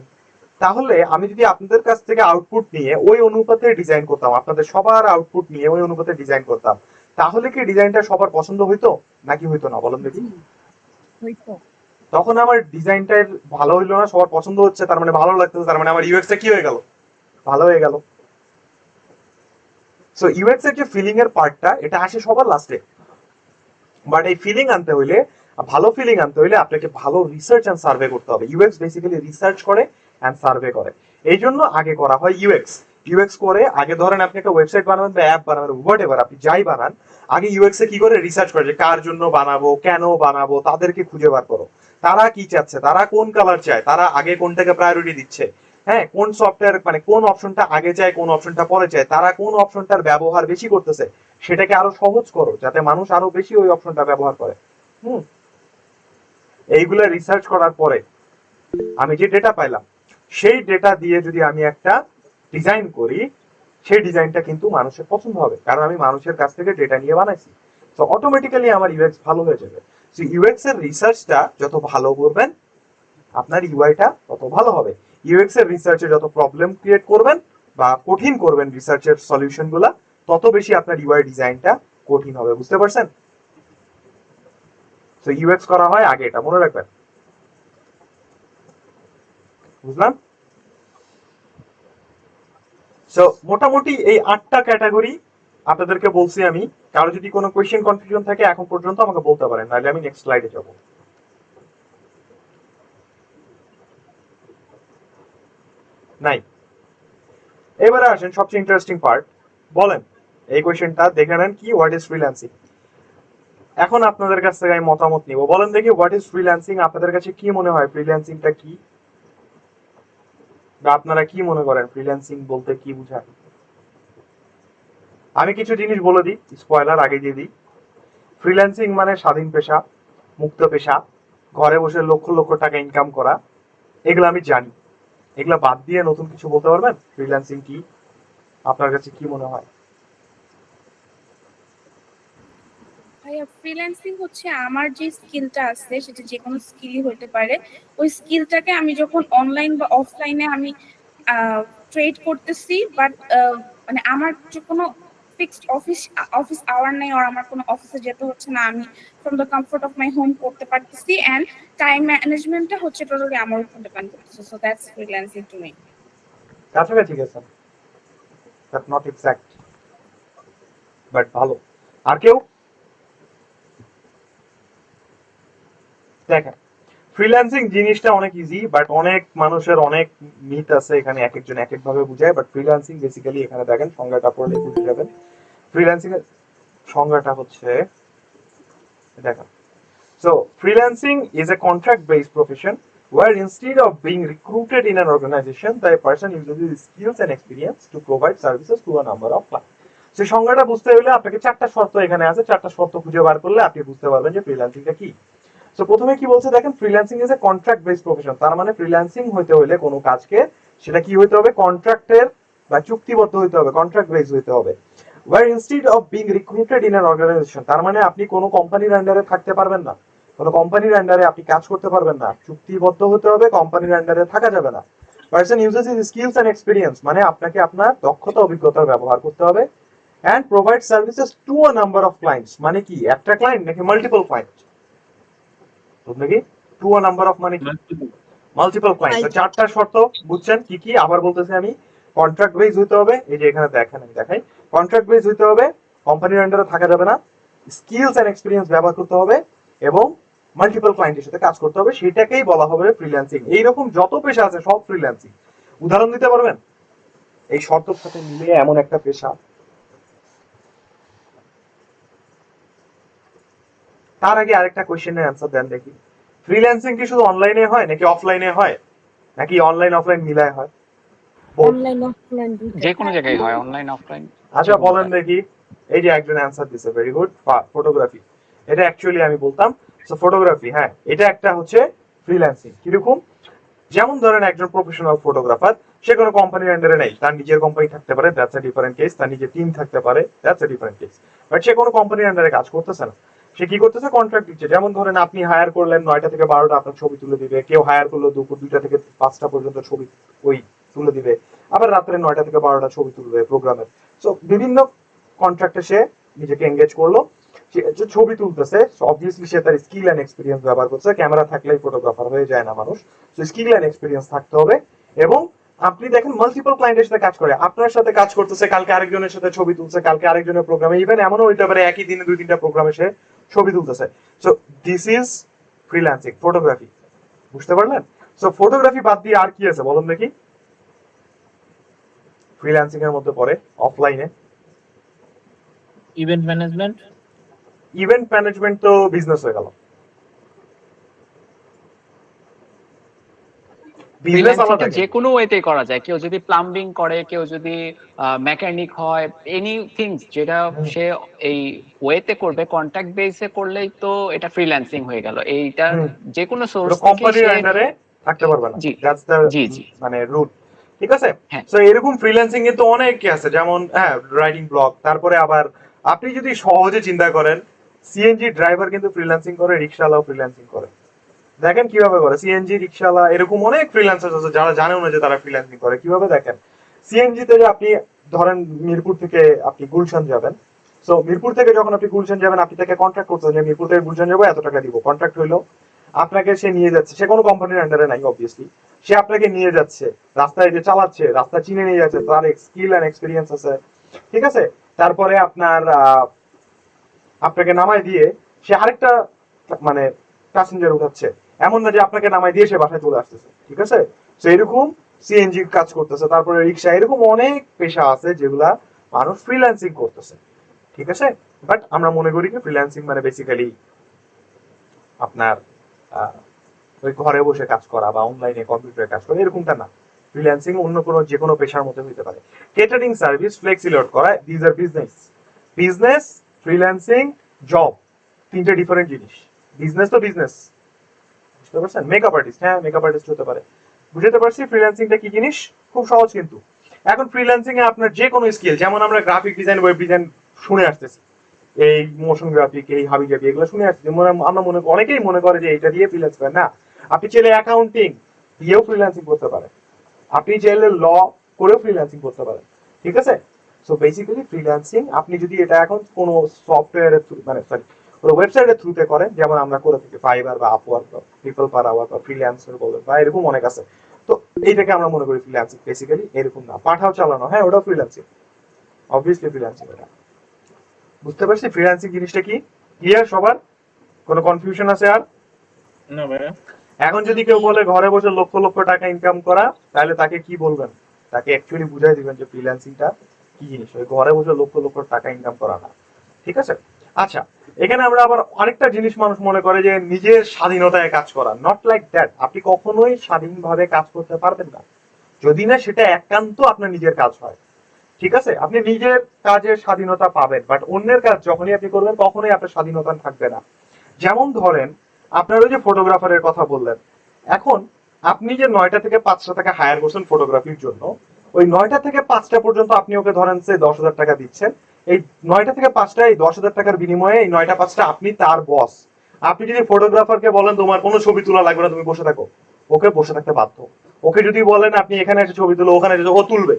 তাহলে আমি যদি আপনাদের কাছ থেকে আউটপুট নিয়ে ওই অনুপাতে ডিজাইন করতাম, আপনাদের সবার আউটপুট নিয়ে ওই অনুপাতে ডিজাইন করতাম, তাহলে কি ডিজাইনটা সবার পছন্দ হইতো নাকি হইতো না বলেন দেখি? তখন আমার ডিজাইনটা ভালো হইলো না, সবার পছন্দ হচ্ছে, তার মানে ভালো লাগতেছে, তার মানে আমার ইউএক্সটা কি হয়ে গেল? ভালো হয়ে গেল। সো ইউএক্স এর যে ফিলিং এর পার্টটা এটা আসে সবার লাস্টে, বাট এই ফিলিং আনতে হইলে, ভালো ফিলিং আনতে হইলে আপনাকে ভালো রিসার্চ এন্ড সার্ভে করতে হবে। ইউএক্স বেসিক্যালি রিসার্চ করে এন্ড সার্ভে করে, এই জন্য আগে করা হয় ইউএক্স। ইউএক্স করে আগে ধরেন আপনি একটা ওয়েবসাইট বানাবেন বা অ্যাপ বানাবেন, হোয়াটএভার আপনি যাই বানান, আগে ইউএক্স এ কি করে রিসার্চ করে যে কার জন্য বানাবো, কেন বানাবো, তাদেরকে খুঁজে বার করো, তারা কি চাচ্ছে, তারা কোন কালার চায়, তারা আগে কোনটাকে প্রায়োরিটি দিচ্ছে, হ্যাঁ কোন সফটওয়্যার মানে কোন অপশনটা আগে চায়, কোন অপশনটা পরে চায়, তারা কোন অপশনটার ব্যবহার বেশি করতেছে, সেটাকে আরো সহজ করো যাতে মানুষ আরো বেশি ওই অপশনটা ব্যবহার করে। এইগুলা রিসার্চ করার পরে আমি যে ডেটা পাইলাম, সেই ডেটা দিয়ে যদি আমি একটা ডিজাইন করি, সেই ডিজাইনটা কিন্তু মানুষের পছন্দ হবে, কারণ আমি মানুষের কাছ থেকে ডেটা নিয়ে বানাইছি। তো অটোমেটিক্যালি আমার ইউএক্স ভালো হয়ে যাবে। সো ইউএক্স এর রিসার্চটা যত ভালো করবেন আপনার ইউআইটা তত ভালো হবে। ইউএক্স এর রিসার্চে যত প্রবলেম ক্রিয়েট করবেন বা কঠিন করবেন রিসার্চের সলিউশন গুলা, তত বেশি আপনার ইউআই ডিজাইনটা কঠিন হবে। বুঝতে পারছেন? সো ইউএক্স করা হয় আগে, এটা মনে রাখবেন। বুঝলাম? সো মোটামুটি এই 8টা ক্যাটাগরি আপনাদেরকে বলছি আমি। কারো যদি কোনো কোয়েশ্চেন কনফিউশন থাকে এখন পর্যন্ত আমাকে বলতে পারেন, নাহলে আমি নেক্সট স্লাইডে যাব। নাই? এবারে আসেন সবচেয়ে ইন্টারেস্টিং পার্ট। বলেন এই কোয়েশ্চেনটা দেখে নেন কি, হোয়াট ইজ ফ্রিল্যান্সিং? এখন আপনাদের কাছ থেকে আমি মতামত নিব। বলেন দেখি হোয়াট ইজ ফ্রিল্যান্সিং? আপনাদের কাছে কি মনে হয় ফ্রিল্যান্সিংটা কি, বা আপনারা কি মনে করেন ফ্রিল্যান্সিং বলতে কি বোঝায়? আমি কিছু জিনিস বলে দিই, স্পয়লার আগে দিয়ে দিই। ফ্রিল্যান্সিং মানে স্বাধীন পেশা, মুক্ত পেশা, ঘরে বসে লক্ষ লক্ষ টাকা ইনকাম করা, এগুলো আমি জানি। এগুলা বাদ দিয়ে নতুন কিছু বলতে পারবেন ফ্রিল্যান্সিং কি? আপনার কাছে কি মনে হয়? ভাইয়া ফ্রিল্যান্সিং হচ্ছে আমার যে স্কিলটা আছে, সেটা যে কোনো স্কিলই হতে পারে। ওই স্কিলটাকে আমি যখন অনলাইন বা অফলাইনে আমি ট্রেড করতেছি, বাট মানে আমার যে কোনো ফিক্সড অফিস আওয়ার নেই, আর আমার কোনো অফিসে যেতে হচ্ছে না, আমি from the comfort of my home করতে পারতেছি, এন্ড টাইম ম্যানেজমেন্টটা হচ্ছে টোটালি আমার উপর ডিপেন্ড করতেছে। So that's freelancing to me. কাছাকাছি গেছেন, বাট নট এক্সাক্ট, বাট ভালো। আর কেউ? দেখেন ফ্রিল্যান্সিং জিনিসটা অনেক ইজি, বাট অনেক মানুষের অনেক মিথ আছে এখানে, এক একজন এক এক ভাবে বুঝায়। বাট ফ্রিল্যান্সিং বেসিক্যালি এখানে দেখেন সংজ্ঞাটা পড়লে বুঝে যাবেন। ফ্রিল্যান্সিং এর সংজ্ঞাটা হচ্ছে, দেখেন, so freelancing is a contract based profession where instead of being recruited in an organization, the person uses his skills and experience to provide services to a number of clients. সেই সংজ্ঞাটা বুঝতে হলে আপনাকে 4টা শর্ত এখানে আছে, 4টা শর্ত খুঁজে বার করলে আপনি বুঝতে পারবেন যে ফ্রিল্যান্সিংটা কি। সো প্রথমে কি বলছে দেখেন, freelancing is a contract based profession. তার মানে ফ্রিল্যান্সিং হইতে হলে কোনো কাজকে সেটা কি হইতে হবে, কন্ট্রাক্টের বা চুক্তিবদ্ধ হইতে হবে, কন্ট্রাক্ট বেসড হইতে হবে। where instead of being recruited in an organization, তার মানে আপনি কোনো কোম্পানির আন্ডারে থাকতে পারবেন না, কোনো কোম্পানির আন্ডারে আপনি কাজ করতে পারবেন না, চুক্তিবদ্ধ হতে হবে, কোম্পানির আন্ডারে থাকা যাবে না। Person uses his skills and experience, মানে আপনাকে আপনার দক্ষতা অভিজ্ঞতার ব্যবহার করতে হবে। And provide services to a number of clients, মানে কি একটা ক্লায়েন্ট নাকি মাল্টিপল ক্লায়েন্ট? নাকি টু আ নাম্বার অফ মানে কি মাল্টিপল ক্লায়েন্ট। তো চারটা শর্ত বুঝছেন কি কি? আবার বলতেছি আমি, কন্ট্রাক্ট বেস হতে হবে, এই যে এখানে দেখেন আমি দেখাই, কন্ট্রাক্ট বেস হতে হবে, কোম্পানির আন্ডারে থাকা যাবে না, স্কিলস এন্ড এক্সপিরিয়েন্স ব্যবহার করতে হবে এবং মাল্টিপল ক্লায়েন্টের সাথে কাজ করতে হবে, সেটাকেই বলা হবে ফ্রিল্যান্সিং। এইরকম যত পেশা আছে সব ফ্রিল্যান্সিং। উদাহরণ দিতে পারবেন এই শর্তের সাথে মিলিয়ে এমন একটা পেশা? তার আগে আরেকটা কোশ্চেনের অ্যান্সার দেন দেখি, ফ্রিল্যান্সিং কি শুধু অনলাইনে হয় নাকি অফলাইনে হয় নাকি অনলাইন অফলাইন মিলায় হয়? অনলাইন অফলাইন যে কোনো জায়গায় হয়, অনলাইন অফলাইন। আচ্ছা বলেন দেখি। এই যে একজন অ্যান্সার দিছে, ভেরি গুড, ফটোগ্রাফি। এটা অ্যাকচুয়ালি আমি বলতাম, সো ফটোগ্রাফি, হ্যাঁ এটা একটা হচ্ছে ফ্রিল্যান্সিং। কিরকম? যেমন ধরেন একজন প্রফেশনাল ফটোগ্রাফার, সে কোনো কোম্পানির আন্ডারে নেই, তার নিজের কোম্পানি থাকতে পারে, দ্যাটস আ ডিফারেন্ট কেস, তার নিজের টিম থাকতে পারে, that's a different case, but সে কোনো কোম্পানির আন্ডারে কাজ করতেছে না, সে কি করতেছে? কন্ট্রাক্ট দিচ্ছে। যেমন ধরেন আপনি হায়ার করলেন 9টা থেকে 12টা আপনার ছবি তুলে দিবে, কেউ হায়ার করলো দুপুর 2টা থেকে 5টা পর্যন্ত ছবি ওই তুলে দিবে, আবার রাত্রে 9টা থেকে 12টা ছবি তুলবে প্রোগ্রামের। সো বিভিন্ন কন্ট্রাক্টে সে নিজেকে এঙ্গেজ করলো, যে ছবি তুলতেছে, অবভিয়াসলি সে তার স্কিল এন্ড এক্সপিরিয়েন্স ব্যবহার করছে। ক্যামেরা থাকলেই ফটোগ্রাফার হয়ে যায় না মানুষ, সো স্কিল এন্ড এক্সপিরিয়েন্স থাকতে হবে। এবং আপনি দেখেন মাল্টিপল ক্লায়েন্টের সাথে কাজ করে, আপনার সাথে কাজ করতেছে, কালকে আরেকজনের সাথে ছবি তুলছে, কালকে আরেকজনের প্রোগ্রামে, ইভেন এমনও হইতে পারে একই দিনে 2-3টা প্রোগ্রামে সে ছবি তুলতেছে। So this is freelancing, photography. বুঝতে পারলেন? সো ফটোগ্রাফি বাদ দিয়ে আর কি আছে বলুন দেখি ফ্রিল্যান্সিং এর মধ্যে পড়ে অফলাইনে? Event management. ইভেন্ট ম্যানেজমেন্ট তো বিজনেস হয়ে গেল। বিজনেস আলাদা, যে কোনো ওয়েতে করা যায়। কেউ যদি প্লাম্বিং করে, কেউ যদি মেকানিক হয়, এনিথিং যেটা সে এই ওয়েতে করবে, কন্ট্রাক্ট বেসে করলেই তো এটা ফ্রিল্যান্সিং হয়ে গেল। এইটা যে কোনো সোর্স থেকে কোম্পানির আন্ডারে থাকতে পারবে না, দ্যাটস দ্য মানে রুট। ঠিক আছে? সো এরকম ফ্রিল্যান্সিং কিন্তু অনেক আছে, যেমন হ্যাঁ রাইটিং ব্লগ, তারপরে আবার আপনি যদি সহজে চিন্তা করেন, সিএনজি ড্রাইভার কিন্তু ফ্রিল্যান্সিং করে, রিকশাওয়ালাও ফ্রিল্যান্সিং করে। দেখেন কিভাবে করে, সিএনজি রিকশাওয়ালা, এরকম অনেক ফ্রিল্যান্সার আছে যারা জানেও না যে তারা ফ্রিল্যান্সিং করে। কিভাবে দেখেন, সিএনজি তে আপনি ধরেন মিরপুর থেকে আপনি গুলশান যাবেন, সো মিরপুর থেকে যখন আপনি গুলশান যাবেন, আপনি তাকে কন্ট্রাক্ট করছেন যে মিরপুর থেকে গুলশান যাবো, এত টাকা দিব, কন্ট্রাক্ট হইলো, আপনাকে সে নিয়ে যাচ্ছে, সে কোনো কোম্পানির আন্ডারে নাই অবভিয়াসলি, সে আপনাকে নিয়ে যাচ্ছে, রাস্তায় যে চালাচ্ছে, রাস্তা চিনে নিয়ে যাচ্ছে, তার স্কিল এন্ড এক্সপিরিয়েন্স আছে। ঠিক আছে? তারপরে আপনাকে নামাই দিয়ে সে আরেকটা মানে প্যাসেঞ্জার উঠাচ্ছে, এমন না যে আপনাকে নামাই দিয়ে সে বাসায় চলে আসতেছে। ঠিক আছে? সো এরকম সিএনজি কাজ করতেছে, তারপরে রিক্সা, এরকম অনেক পেশা আছে যেগুলা মানুষ ফ্রিল্যান্সিং করতেছে। ঠিক আছে? বাট আমরা মনে করি কি ফ্রিল্যান্সিং মানে বেসিক্যালি আপনার ওই ঘরে বসে কাজ করা বা অনলাইনে কম্পিউটারে কাজ করা, এরকমটা না। ফ্রিল্যান্সিং অন্য কোনো যে কোনো পেশার মধ্যে হতে পারে। কেটারিং সার্ভিস, ফ্লেক্সি লোড করা, this are business. Business, freelancing, job, তিনটা ডিফারেন্ট জিনিস। বিজনেস তো বিজনেস, বুঝতে পারছেন? মেকআপ আর্টিস্ট, হ্যাঁ মেকআপ আর্টিস্ট হতে পারে। বুঝতে পারছি ফ্রিল্যান্সিংটা কি জিনিস? খুব সহজ কিন্তু। এখন ফ্রিল্যান্সিং এ আপনার যে কোনো স্কিল, যেমন আমরা গ্রাফিক ডিজাইন, ওয়েব ডিজাইন শুনে আসতেছি, এই মোশন গ্রাফিক, এই হাবি জাবি, এগুলো শুনে আসছি, আমরা অনেকেই মনে করে যে এটা দিয়ে ফ্রিল্যান্স করে না। আপনি চাইলে অ্যাকাউন্টিং দিয়েও ফ্রিল্যান্সিং করতে পারেন, আপনি চাইলে ল করেও ফ্রিল্যান্সিং করতে পারেন। ঠিক আছে? সো বেসিক্যালি ফ্রিল্যান্সিং আপনি যদি এটা এখন কোনো সফটওয়্যারের থ্রু, মানে সরি ওয়েবসাইটের থ্রুতে করেন, যেমন আমরা করে থাকি ফাইবার বা আপওয়ার্ক বা পিপল পার আওয়ার বা ফ্রিল্যান্সার বলেন বা এরকম অনেক আছে, তো এইটাকে আমরা মনে করি ফ্রিল্যান্সিং। বেসিক্যালি এরকম না, পাঠাও চালানো, হ্যাঁ ওটাও ফ্রিল্যান্সিং, অবভিয়াসলি ফ্রিল্যান্সিং। এটা বুঝতে পারছি ফ্রিল্যান্সিং জিনিসটা কি? ক্লিয়ার সবার? কোনো কনফিউশন আছে আর? না ভাইয়া। এখন যদি কেউ বলে ঘরে বসে লক্ষ লক্ষ টাকা ইনকাম করা, তাহলে তাকে কি বলবেন? তাকে অ্যাকচুয়ালি বুঝাই দিবেন যে ফ্রিল্যান্সিংটা কি জিনিস, ওই ঘরে বসে লক্ষ লক্ষ টাকা ইনকাম করা না। ঠিক আছে? আচ্ছা, এখানে আমরা আবার আরেকটা জিনিস মানুষ মনে করে যে নিজের স্বাধীনতায় কাজ করা। Not like that. আপনি কখনোই স্বাধীনভাবে কাজ করতে পারবেন না যদি না সেটা একান্ত আপনার নিজের কাজ হয়। ঠিক আছে? আপনি নিজের কাজের স্বাধীনতা পাবেন, বাট অন্যের কাজ যখনই আপনি করবেন কখনোই আপনার স্বাধীনতা থাকবে না। যেমন ধরেন আপনার ওই যে ফটোগ্রাফারের কথা বললেন, এখন আপনি যে 9টা থেকে 5টা টাকা হায়ার করছেন ফটোগ্রাফির জন্য, ওই 9টা থেকে 5টা পর্যন্ত আপনি ওকে ধরেন সে 10,000 টাকা দিচ্ছেন। এই 9টা থেকে 5টা, এই 10,000 টাকার বিনিময়ে এই 9টা 5টা আপনি তার বস, আপনি যদি ফটোগ্রাফারকে বলেন তোমার কোনো ছবি তোলা লাগবে না, তুমি বসে থাকো, ওকে বসে থাকতে বাধ্য। ওকে যদি বলেন আপনি এখানে এসে ছবি তুলো, ওখানে এসে ও তুলবে,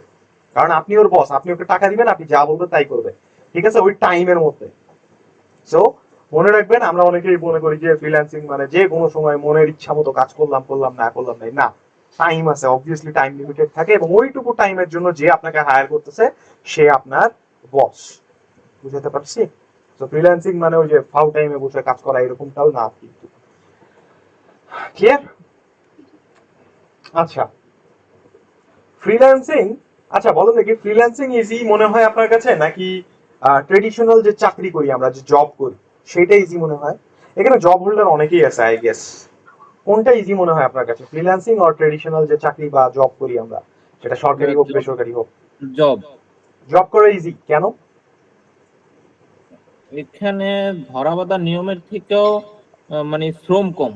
কারণ আপনি ওর বস, আপনি ওকে টাকা দিবেন, আপনি যা বলবেন তাই করবে, ঠিক আছে, ওই টাইমের মধ্যে। সো মনে রাখবেন, আমরা অনেকেই মনে করি যে ফ্রিল্যান্সিং মানে যে কোনো সময় মনের ইচ্ছা মতো কাজ করলাম না করলাম না, টাইম আছে, অবভিয়াসলি টাইম লিমিটেড থাকে, এবং ওইটুকু টাইমের জন্য যে আপনাকে হায়ার করতেছে সে আপনার বস। বুঝতে পারছি? তো ফ্রিল্যান্সিং মানে ওই যে ফাউ টাইমে বসে কাজ করা এরকমটাও না কিন্তু। ক্লিয়ার? আচ্ছা, ফ্রিল্যান্সিং, আচ্ছা বলেন দেখি, ফ্রিল্যান্সিং ইজি মনে হয় আপনার কাছে নাকি ট্রেডিশনাল যে চাকরি করি আমরা, যে জব করি সেটা ইজি মনে হয়? এখানে জব হোল্ডার অনেকেই আছে আই গেস, কোনটা ইজি মনে হয় আপনার কাছে, ফ্রিল্যান্সিং অর ট্রেডিশনাল যে চাকরি বা জব করি আমরা, সেটা সরকারি হোক বেসরকারি হোক? জব। জব করা ইজি কেন? এখানে ধরা বাঁধা নিয়মের থেকেও মানে শ্রম কম।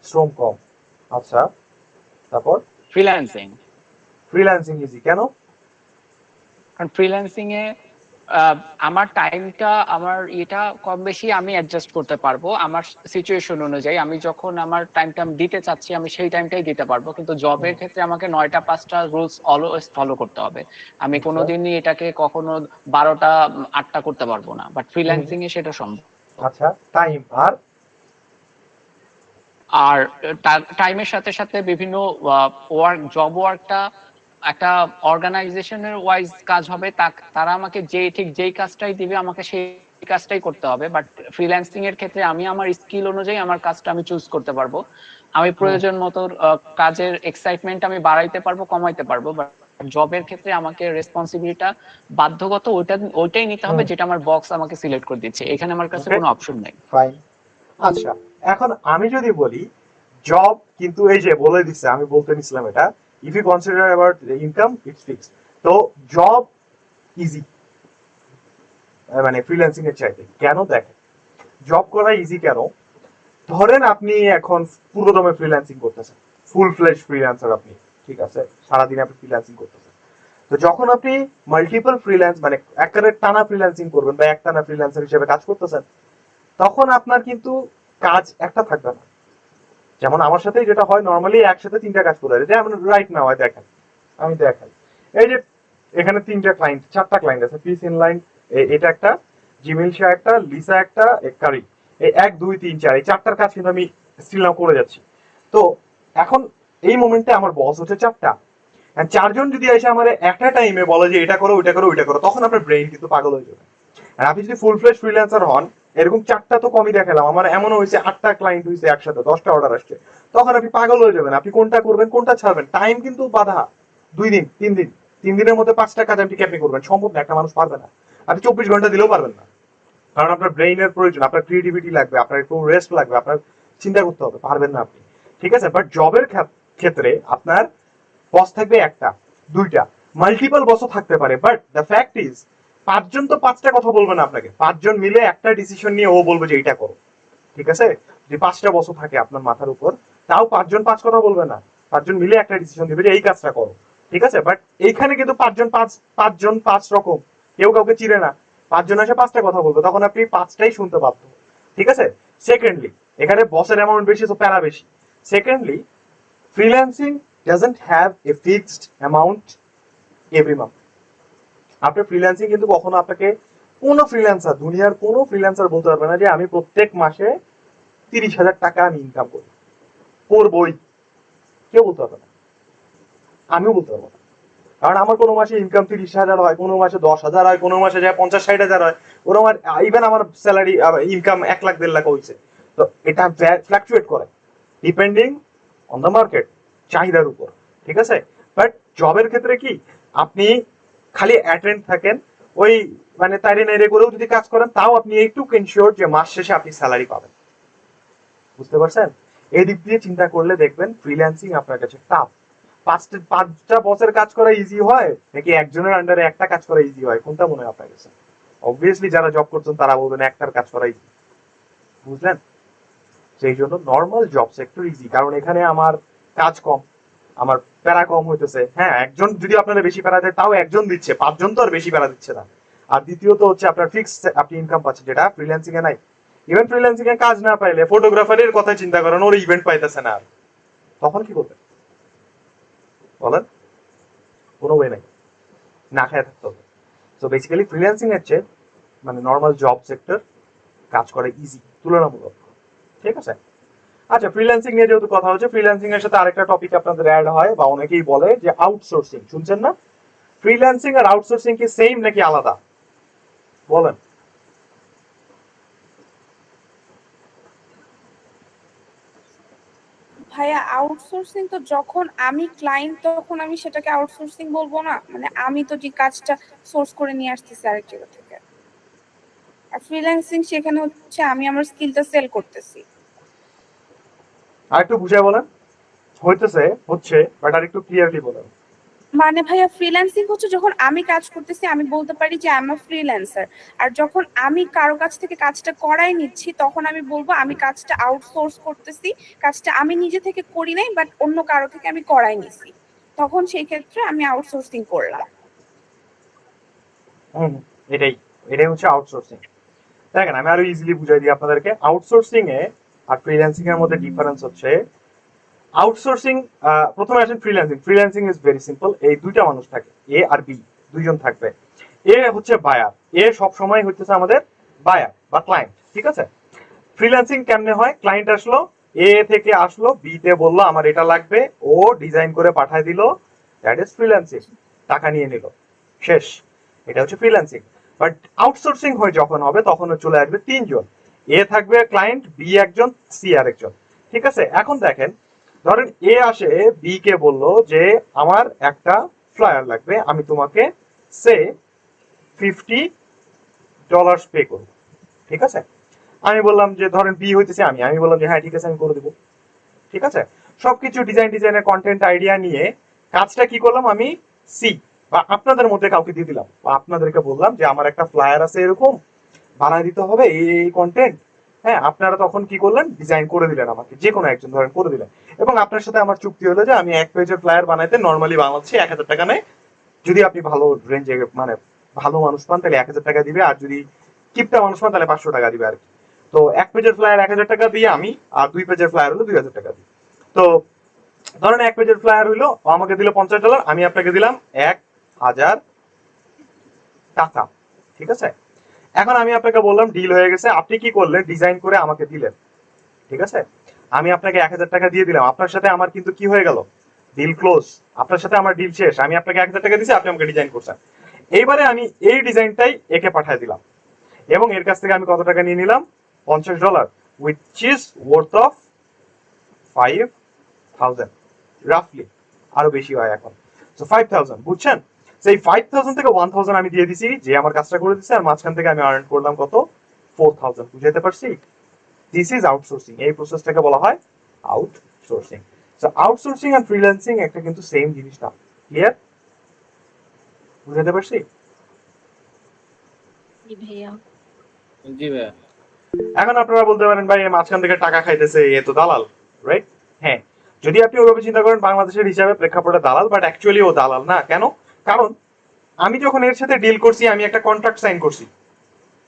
শ্রম কম, আচ্ছা, তারপর ফ্রিল্যান্সিং ইজি কেন? কারণ ফ্রিল্যান্সিং এ আমার টাইমটা, আমার এটা কম বেশি আমি অ্যাডজাস্ট করতে পারবো আমার সিচুয়েশন অনুযায়ী। আমি যখন আমার টাইমটা দিতে চাচ্ছি আমি সেই টাইমটাই দিতে পারবো, কিন্তু জবের ক্ষেত্রে আমাকে 9টা 5টা রুলস অলওয়েজ ফলো করতে হবে। আমি কোনোদিনই এটাকে কখনো 12টা 8টা করতে পারবো না, বাট ফ্রিল্যান্সিং এ সেটা সম্ভব। আচ্ছা, টাইম আর টাইমের সাথে সাথে বিভিন্ন ওয়ার্ক, জব ওয়ার্কটা একটা অর্গানাইজেশনের ওয়াইজ কাজ হবে, তারা আমাকে যেই কাজটাই দিবে আমাকে সেই কাজটাই করতে হবে। বাট ফ্রিল্যান্সিং এর ক্ষেত্রে আমি আমার স্কিল অনুযায়ী আমার কাজটা আমি চুজ করতে পারবো। আমি প্রয়োজন মতো কাজের এক্সাইটমেন্ট আমি বাড়াইতে পারবো, কমাইতে পারবো। বাট জবের ক্ষেত্রে আমাকে রেসপন্সিবিলিটিটা বাধ্যগত ওইটাই নিতে হবে যেটা আমার বক্স আমাকে সিলেক্ট করে দিচ্ছে, এখানে আমার কাছে কোনো অপশন নেই। ফাইন। আচ্ছা, এখন আমি যদি বলি জব কিন্তু এই যে বলে দিচ্ছে, আমি বলতে নিছিলাম এটা, if you consider about the income it's fixed, তো জব ইজি মানে ফ্রিল্যান্সিং এর চাইতে কেন? দেখেন, জব করা ইজি কেন, ধরেন আপনি এখন পুরোদমে ফ্রিল্যান্সিং করতেছেন, ফুল ফ্লেজ ফ্রিল্যান্সার আপনি, ঠিক আছে, সারাদিন আপনি ফ্রিল্যান্সিং করতেছেন। তো যখন আপনি মাল্টিপল ফ্রিল্যান্স মানে একবারে টানা ফ্রিল্যান্সিং করবেন বা একটানা ফ্রিল্যান্সার হিসেবে কাজ করতেছেন, তখন আপনার কিন্তু কাজ একটা থাকবে না। যেমন আমার সাথে যেটা হয়, নর্মালি একসাথে 3টা কাজ করে, যেমন রাইট নাও দেখেন, আমি দেখাই, এই যে এখানে 3টা ক্লায়েন্ট, 4টা ক্লায়েন্ট আছে, পিস ইনলাইন, এটা একটা, জিমিল শাহ একটা, লিসা একটা, কারি, এই 1 2 3 4 এই 4টার কাজ কিন্তু আমি স্টিল নাও করে যাচ্ছি। তো এখন এই মোমেন্টে আমার বস হচ্ছে 4টা, এন্ড 4জন যদি এসে আমার একটা টাইমে বলে যে এটা করো ওইটা করো ওইটা করো, তখন আপনার ব্রেইন কিন্তু পাগল হয়ে যাবে। আর আপনি যদি ফুল ফ্লেজ ফ্রিল্যান্সার হন, এরকম 4টা তো কমই দেখালাম, আমার এমন হয়েছে 8টা ক্লায়েন্ট হয়েছে একসাথে, 10টা অর্ডার আসছে, তখন আপনি পাগল হয়ে যাবেন, আপনি কোনটা করবেন কোনটা ছাড়বেন, টাইম কিন্তু বাধা। 2 দিন 3 দিনের মধ্যে 5টা কাজ আপনি করবেন, সম্ভব না, একটা মানুষ পারবে না, আপনি 24 ঘন্টা দিলেও পারবেন না, কারণ আপনার ব্রেইনের প্রয়োজন, আপনার ক্রিয়েটিভিটি লাগবে, আপনার একটু রেস্ট লাগবে, আপনার চিন্তা করতে হবে, পারবেন না আপনি, ঠিক আছে। বাট জবের ক্ষেত্রে আপনার বস থাকবে একটা 2টা, মাল্টিপল বসও থাকতে পারে, বাট দ্য ফ্যাক্ট ইজ 5জন তো 5টা কথা বলবে না আপনাকে, 5জন মিলে একটা ডিসিশন নিয়ে ও বলবে যে এইটা করো, ঠিক আছে। যদি 5টা বসও থাকে আপনার মাথার উপর, তাও 5জন 5 কথা বলবে না, 5জন মিলে একটা ডিসিশন দিবে যে এই কাজটা করো, ঠিক আছে। বাট এইখানে কিন্তু 5জন 5 রকম, কেউ কাউকে চিনে না, 5জন এসে 5টা কথা বলবে, তখন আপনি 5টাই শুনতে বাধ্য, ঠিক আছে। সেকেন্ডলি, এখানে বসের অ্যামাউন্ট বেশি তো প্যারা বেশি। Secondly, freelancing doesn't have a fixed amount every month. আপনি ফ্রিল্যান্সিং কিন্তু কখনো আপনাকে কোনো ফ্রিল্যান্সার, দুনিয়ার কোনো ফ্রিল্যান্সার বলতে পারবে না যে আমি প্রত্যেক মাসে 30,000 টাকা আমি ইনকাম করবই, কেউ বলতে পারবে না, আমিও বলতে পারবো না, কারণ আমার কোনো মাসে ইনকাম 30,000 হয়, কোনো মাসে 10,000 হয়, কোনো মাসে যায় 50-60,000 হয়, ওরকম ইভেন আমার স্যালারি ইনকাম 1 লাখ 1.5 লাখ হয়েছে। তো এটা ফ্ল্যাকচুয়েট করে ডিপেন্ডিং অন দ্য মার্কেট, চাহিদার উপর, ঠিক আছে। বাট জবের ক্ষেত্রে কি, আপনি খালি অ্যাটেন্ড থাকেন, ওই মানে তাইরে নাইরে করেও যদি কাজ করেন, তাও আপনি একটু এনশিওর যে মাস শেষে আপনি স্যালারি পাবেন। বুঝতে পারছেন? এই দিক দিয়ে চিন্তা করলে দেখবেন ফ্রিল্যান্সিং আপনার কাছে টাফ। 5টা বসের কাজ করা ইজি হয় নাকি একজনের আন্ডারে একটা কাজ করা ইজি হয়, কোনটা মনে হয় আপনার কাছে? অবভিয়াসলি যারা জব করছেন তারা বলবেন একটার কাজ করা ইজি, বুঝলেন? সেই জন্য নর্মাল জব সেক্টর ইজি, কারণ এখানে আমার কাজ কম, আমার প্যারা কম হইতেছে। হ্যাঁ, একজন যদি আপনারা বেশি প্যারা দেয় তাও একজন দিচ্ছে, 5জন তো আর বেশি প্যারা দিচ্ছে না। আর দ্বিতীয়ত হচ্ছে আপনার ফিক্সড আপনি ইনকাম পাচ্ছেন, যেটা ফ্রিল্যান্সিং এ নাই। ইভেন্ট ফ্রিল্যান্সিং এ কাজ না পাইলে ফটোগ্রাফারের কথা চিন্তা করেন, ওর ইভেন্ট পাইতেছে না, আর তখন কি করবেন বলেন? কোনো ওয়ে নাই, না খেয়ে থাকতে হবে। সো বেসিক্যালি ফ্রিল্যান্সিং এর চেয়ে মানে নর্মাল জব সেক্টর কাজ করে ইজি তুলনামূলক, ঠিক আছে? আচ্ছা, ফ্রিল্যান্সিং নিয়ে যেহেতু কথা হচ্ছে, ফ্রিল্যান্সিং এর সাথে আরেকটা টপিক আপনাদের অ্যাড হয় বা অনেকেই বলে যে আউটসোর্সিং, শুনছেন না? ফ্রিল্যান্সিং আর আউটসোর্সিং কি সেম নাকি আলাদা বলেন? ভাইয়া আউটসোর্সিং তো যখন আমি ক্লায়েন্ট তখন আমি সেটাকে আউটসোর্সিং বলবো না, মানে আমি তো যে কাজটা সোর্স করে নিয়ে আসতেছি আরেক জায়গা থেকে। আর ফ্রিল্যান্সিং সেখানে হচ্ছে আমি আমার স্কিলটা সেল করতেছি। আর একটু বুঝায় বলেন, হচ্ছে বাট আর একটু ক্লিয়ারলি বলেন। মানে ভাইয়া ফ্রিল্যান্সিং হচ্ছে যখন আমি কাজ করতেছি আমি বলতে পারি যে আই এম আ ফ্রিল্যান্সার, আর যখন আমি কারো কাছ থেকে কাজটা করাই নিচ্ছি তখন আমি বলবো আমি কাজটা আউটসোর্স করতেছি, কাজটা আমি নিজে থেকে করি নাই বাট অন্য কারো থেকে আমি করাই নিছি, তখন সেই ক্ষেত্রে আমি আউটসোর্সিং করলাম। এটাই হচ্ছে আউটসোর্সিং। দেখেন আমি আরো ইজিলি বুঝাই দিই আপনাদেরকে। আউটসোর্সিং এ আর ফ্রিল্যান্সিং এর মধ্যে ডিফারেন্স হচ্ছে, আউটসোর্সিং প্রথমে আসেন freelancing. Freelancing is very simple, এই দুইটা মানুষ থাকে, এ আর বি, দুইজন থাকবে। এ হচ্ছে বায়ার, এ সব সময় হচ্ছে আমাদের বায়ার বা ক্লায়েন্ট, ঠিক আছে? ফ্রিল্যান্সিং কেমনে হয়? ক্লায়েন্ট আসলো, এ থেকে আসলো, বি তে বললো আমার এটা লাগবে, ও ডিজাইন করে পাঠায় দিল, দ্যাট ইজ ফ্রিল্যান্সিং, টাকা নিয়ে নিল, শেষ। এটা হচ্ছে ফ্রিল্যান্সিং। বাট আউটসোর্সিং হয়ে যখন হবে তখন চলে আসবে তিনজন, এ থাকবে ক্লায়েন্ট, বি একজন, সি আর একজন, ঠিক আছে? এখন দেখেন, ধরেন এ আসে বি কে বললো যে আমার একটা ফ্লায়ার লাগবে, আমি তোমাকে সে $50 পে করব, ঠিক আছে? আমি বললাম যে ধরেন বি হইতেছে আমি বললাম যে হ্যাঁ ঠিক আছে আমি করে দেবো, ঠিক আছে? সবকিছু ডিজাইনের কন্টেন্ট আইডিয়া নিয়ে কাজটা কি করলাম, আমি সি বা আপনাদের মধ্যে কাউকে দিয়ে দিলাম, বা আপনাদেরকে বললাম যে আমার একটা ফ্লায়ার আছে এরকম, বানায় দিতে হবে এই কন্টেন্ট, হ্যাঁ? আপনারা তখন কি করলেন, ডিজাইন করে দিলেন আমাকে, যে কোনো একজন ধরেন করে দিলেন, এবং আপনার সাথে আমার চুক্তি হলো যে আমি 1 পেজের ফ্লায়ার বানাইতে নর্মালি বাংলাদেশে 1000 টাকা নেয়, যদি আপনি ভালো রেঞ্জে মানে ভালো মানুষ পান তাহলে 1000 টাকা দিবে, আর যদি কিপটা মানুষ পান তাহলে 500 টাকা দিবে আর কি। তো 1 পেজের ফ্লায়ার 1000 টাকা দিয়ে আমি, আর 2 পেজের ফ্লায়ার হলো 2000 টাকা দিই। তো ধরেন 1 পেজের ফ্লায়ার হইলো, আমাকে দিল $50, আমি আপনাকে দিলাম 1000 টাকা, ঠিক আছে? এখন আমি আপনাকে বললাম ডিল হয়ে গেছে, আপনি কি করলেন, ডিজাইন করে আমাকে দিলেন, ঠিক আছে? আমি আপনাকে 1000 টাকা দিয়ে দিলাম, আপনার সাথে আমার কিন্তু কি হয়ে গেল, ডিল ক্লোজ, আপনার সাথে আমার ডিল শেষ। আমি আপনাকে 1000 টাকা দিয়েছি, আপনি আমাকে ডিজাইন করছেন, এইবারে আমি এই ডিজাইনটাই একে পাঠিয়ে দিলাম, এবং এর কাছ থেকে আমি কত টাকা নিয়ে নিলাম, $50, which is worth of 5000 রাফলি, আরো বেশি হয় এখন। সো 5000, বুঝছেন? সেই 5000 থেকে 1000 আমি দিয়ে দিছি যে আমার কাজটা করে দিচ্ছে, আর মাঝখান থেকে আমি আর্ন করলাম কত, 4000। বুঝাইতে পারছি? This is outsourcing. এই প্রসেসটাকে বলা হয় আউটসোর্সিং। সো আউটসোর্সিং আর ফ্রিল্যান্সিং একটা কিন্তু সেম জিনিস না, ক্লিয়ার? বুঝাইতে পারছি? জি ভাইয়া। জি ভাইয়া। এখন আপনারা বলতে পারেন ভাই মাঝখান থেকে টাকা খাইতেছে, এ তো দালাল, রাইট? হ্যাঁ, যদি আপনি ওইভাবে চিন্তা করেন বাংলাদেশের হিসাবে প্রেক্ষাপটে দালাল, বাট অ্যাকচুয়ালি ও দালাল না। কেন? কারণ আমি যখন এর সাথে ডিল করছি আমি একটা কন্ট্রাক্ট সাইন করছি,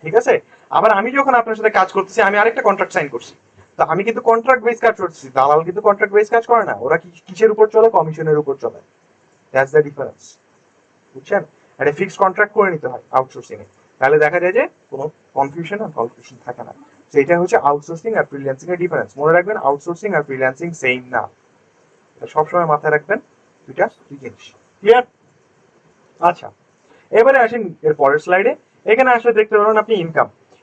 ঠিক আছে? আবার আমি যখন আপনার সাথে কাজ করতেছি আমি আরেকটা কন্ট্রাক্ট সাইন করছি, তো আমি কিন্তু কন্ট্রাক্ট বেস কাজ করতেছি, দালাল কিন্তু কন্ট্রাক্ট বেস কাজ করে না। ওরা কিসের উপর চলে? কমিশনের উপর চলে। দ্যাটস দ্য ডিফারেন্স, বুঝছেন? একটা ফিক্সড কন্ট্রাক্ট করে নিতে হয় আউটসোর্সিং এ, তাহলে দেখা যায় যে কোনো কনফিউশন থাকে না। সেটা হচ্ছে আউটসোর্সিং আর ফ্রিল্যান্সিং এর ডিফারেন্স। মনে রাখবেন আউটসোর্সিং আর ফ্রিল্যান্সিং সেম না, সবসময় মাথায় রাখবেন দুইটা দুই জিনিস, ক্লিয়ার? আচ্ছা, এবারে আসেন এর পরের স্লাইডে। এখানে আসলে দেখতে পারেন আপনি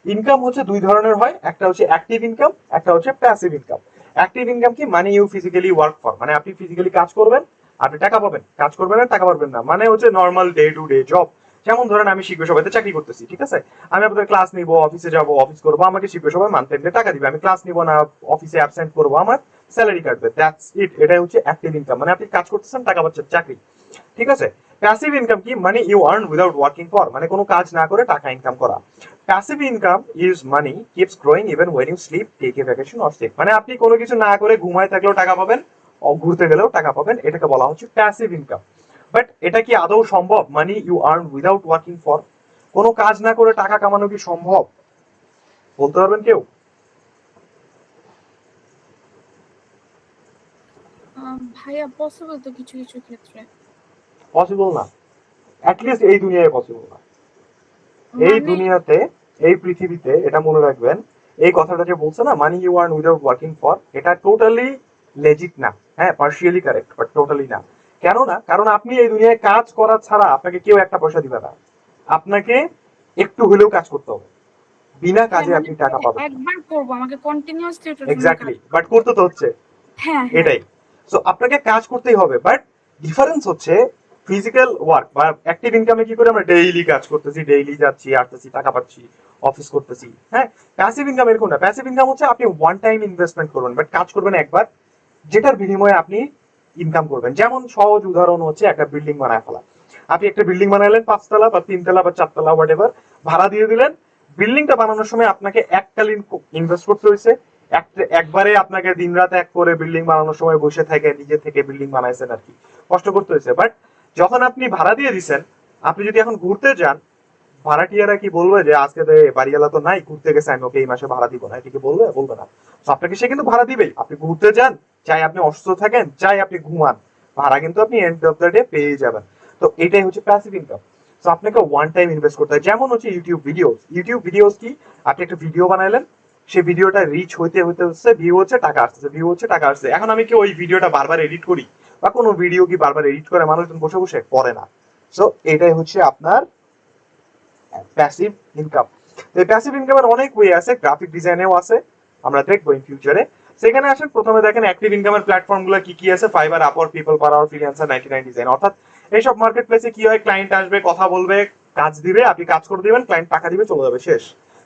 ইনকাম হচ্ছে দুই ধরনের হয়, একটা হচ্ছে অ্যাক্টিভ ইনকাম, একটা হচ্ছে প্যাসিভ ইনকাম। অ্যাক্টিভ ইনকাম কি মানে ইউ ফিজিক্যালি ওয়ার্ক ফর, মানে আপনি ফিজিক্যালি কাজ করবেন, আপনি টাকা পাবেন, কাজ করবেন না টাকা পাবেন না, মানে হচ্ছে normal day to day job. যেমন ধরেন আমি শিল্প সভাতে চাকরি করতেছি, ঠিক আছে? আমি আপনাদের ক্লাস নিব, অফিসে যাব, অফিস করবো, আমাকে শিল্প সভায় মান্থ এন্ডে টাকা দিবে, আমি ক্লাস নিব না, অফিসে অ্যাবসেন্ট করবো, আমার স্যালারি কাটবে, দ্যাটস ইট। এটাই হচ্ছে অ্যাক্টিভ ইনকাম, মানে আপনি কাজ করতেছেন, টাকা পাচ্ছেন, চাকরি, ঠিক আছে? প্যাসিভ ইনকাম কি মানে you earn without working for, মানে কোনো কাজ না করে টাকা ইনকাম করা। Passive income is money keeps growing even when you sleep, take a vacation or sick, মানে আপনি কোনো কিছু না করে ঘুমায় থাকলেও টাকা পাবেন, ঘুরতে গেলেও টাকা পাবেন, এটাকে বলা হচ্ছে প্যাসিভ ইনকাম। বাট এটা কি আদৌ সম্ভব? Money you earn without working for, কোনো কাজ না করে টাকা কামানো কি সম্ভব? বলতে পারবেন কেউ? ভাইয়া পসিবল তো কিছু কিছু ক্ষেত্রে। পসিবল না, অ্যাটলিস্ট এই দুনিয়ায় পসিবল না। এই মানে দুনিয়াতে, এই পৃথিবীতে, এটা মনে রাখবেন, এই কথাটা যে বলছে না money you earn without working for, এটা টোটালি লেজিট না। হ্যাঁ, পার্শিয়ালি কারেক্ট, বাট টোটালি না। কেন না? কারণ আপনি এই দুনিয়ায় কাজ করা ছাড়া আপনাকে কেউ একটা পয়সা দিবে না। আপনাকে একটু হলেও কাজ করতে হবে, বিনা কাজে আপনি টাকা পাবেন। একবার করব, আমাকে কন্টিনিউয়াসলি ওটার জন্য এক্স্যাক্টলি, বাট করতে তো হচ্ছে, হ্যাঁ এটাই। সো আপনাকে কাজ করতেই হবে, বাট ডিফারেন্স হচ্ছে ফিজিক্যাল ওয়ার্ক বা অ্যাক্টিভ ইনকামে কি করে আমরা ডেইলি কাজ করতেছি, ডেইলি যাচ্ছি আসতেছি, টাকা পাচ্ছি, অফিস করতেছি। হ্যাঁ, প্যাসিভ ইনকাম এরকম না। প্যাসিভ ইনকাম হচ্ছে আপনি ওয়ান টাইম ইনভেস্টমেন্ট করবেন, বাট কাজ করবেন একবার, যেটার বিনিময়ে আপনি ইনকাম করবেন। যেমন সহজ উদাহরণ হচ্ছে একটা বিল্ডিং বানায় ফেলা। আপনি একটা বিল্ডিং বানালেন 5 তলা বা 3 তলা বা 4 তলা হোয়াট এভার, ভাড়া দিয়ে দিলেন। বিল্ডিংটা বানানোর সময় আপনাকে এককালীন ইনভেস্ট করতে হয়েছে, একবারে আপনাকে দিনরাত এক করে বিল্ডিং বানানোর সময় বসে থেকে নিজে থেকে বিল্ডিং বানাইছেন আর কি, কষ্ট করতে হয়েছে। বাট যখন আপনি ভাড়া দিয়ে দিচ্ছেন, আপনি যদি এখন ঘুরতে যান, ভাড়াটিয়ারা কি বলবে যে আজকে বাড়িওয়ালা তো নাই, ঘুরতে গেছে, আমি ওকে এই মাসে ভাড়া দিব না, এটা কি বলবে? বলবে না। তো আপনাকে সে কিন্তু ভাড়া দিবেই। আপনি ঘুরতে যান, চাই আপনি অসুস্থ থাকেন, চাই আপনি ঘুমান, ভাড়া কিন্তু আপনি এন্ড অফ দ্য ডে পেয়ে যাবেন। তো এটাই হচ্ছে প্যাসিভ ইনকাম। তো আপনাকে ওয়ান টাইম ইনভেস্ট করতে হয়। যেমন হচ্ছে ইউটিউব ভিডিওস। ইউটিউব ভিডিওস কি, আপনি একটা ভিডিও বানাইলেন, সেই ভিডিওটা রিচ হইতে হইতে হচ্ছে, ভিউ হচ্ছে, টাকা আসছে, ভিউ হচ্ছে, টাকা আসছে। এখন আমি কি ওই ভিডিওটা বারবার এডিট করি, বা কোনো ভিডিও কি বারবার এডিট করে মানুষজন বসে বসে করে না। সো এটাই হচ্ছে আপনার প্যাসিভ ইনকাম। এই প্যাসিভ ইনকামের অনেক ওয়ে আছে, গ্রাফিক ডিজাইনেও আছে, আমরা দেখবো ইন ফিউচারে। সেখানে আসেন, প্রথমে দেখেন অ্যাক্টিভ ইনকামের প্ল্যাটফর্ম গুলো কি কি আছে। Fiverr, Upwork, People Per Hour, Freelancer, 99 design. অর্থাৎ এইসব মার্কেট প্লেসে কি হয়, ক্লায়েন্ট আসবে, কথা বলবে, কাজ দিবে, আপনি কাজ করে দিবেন, ক্লায়েন্ট টাকা দিবে, চলে যাবে, শেষ।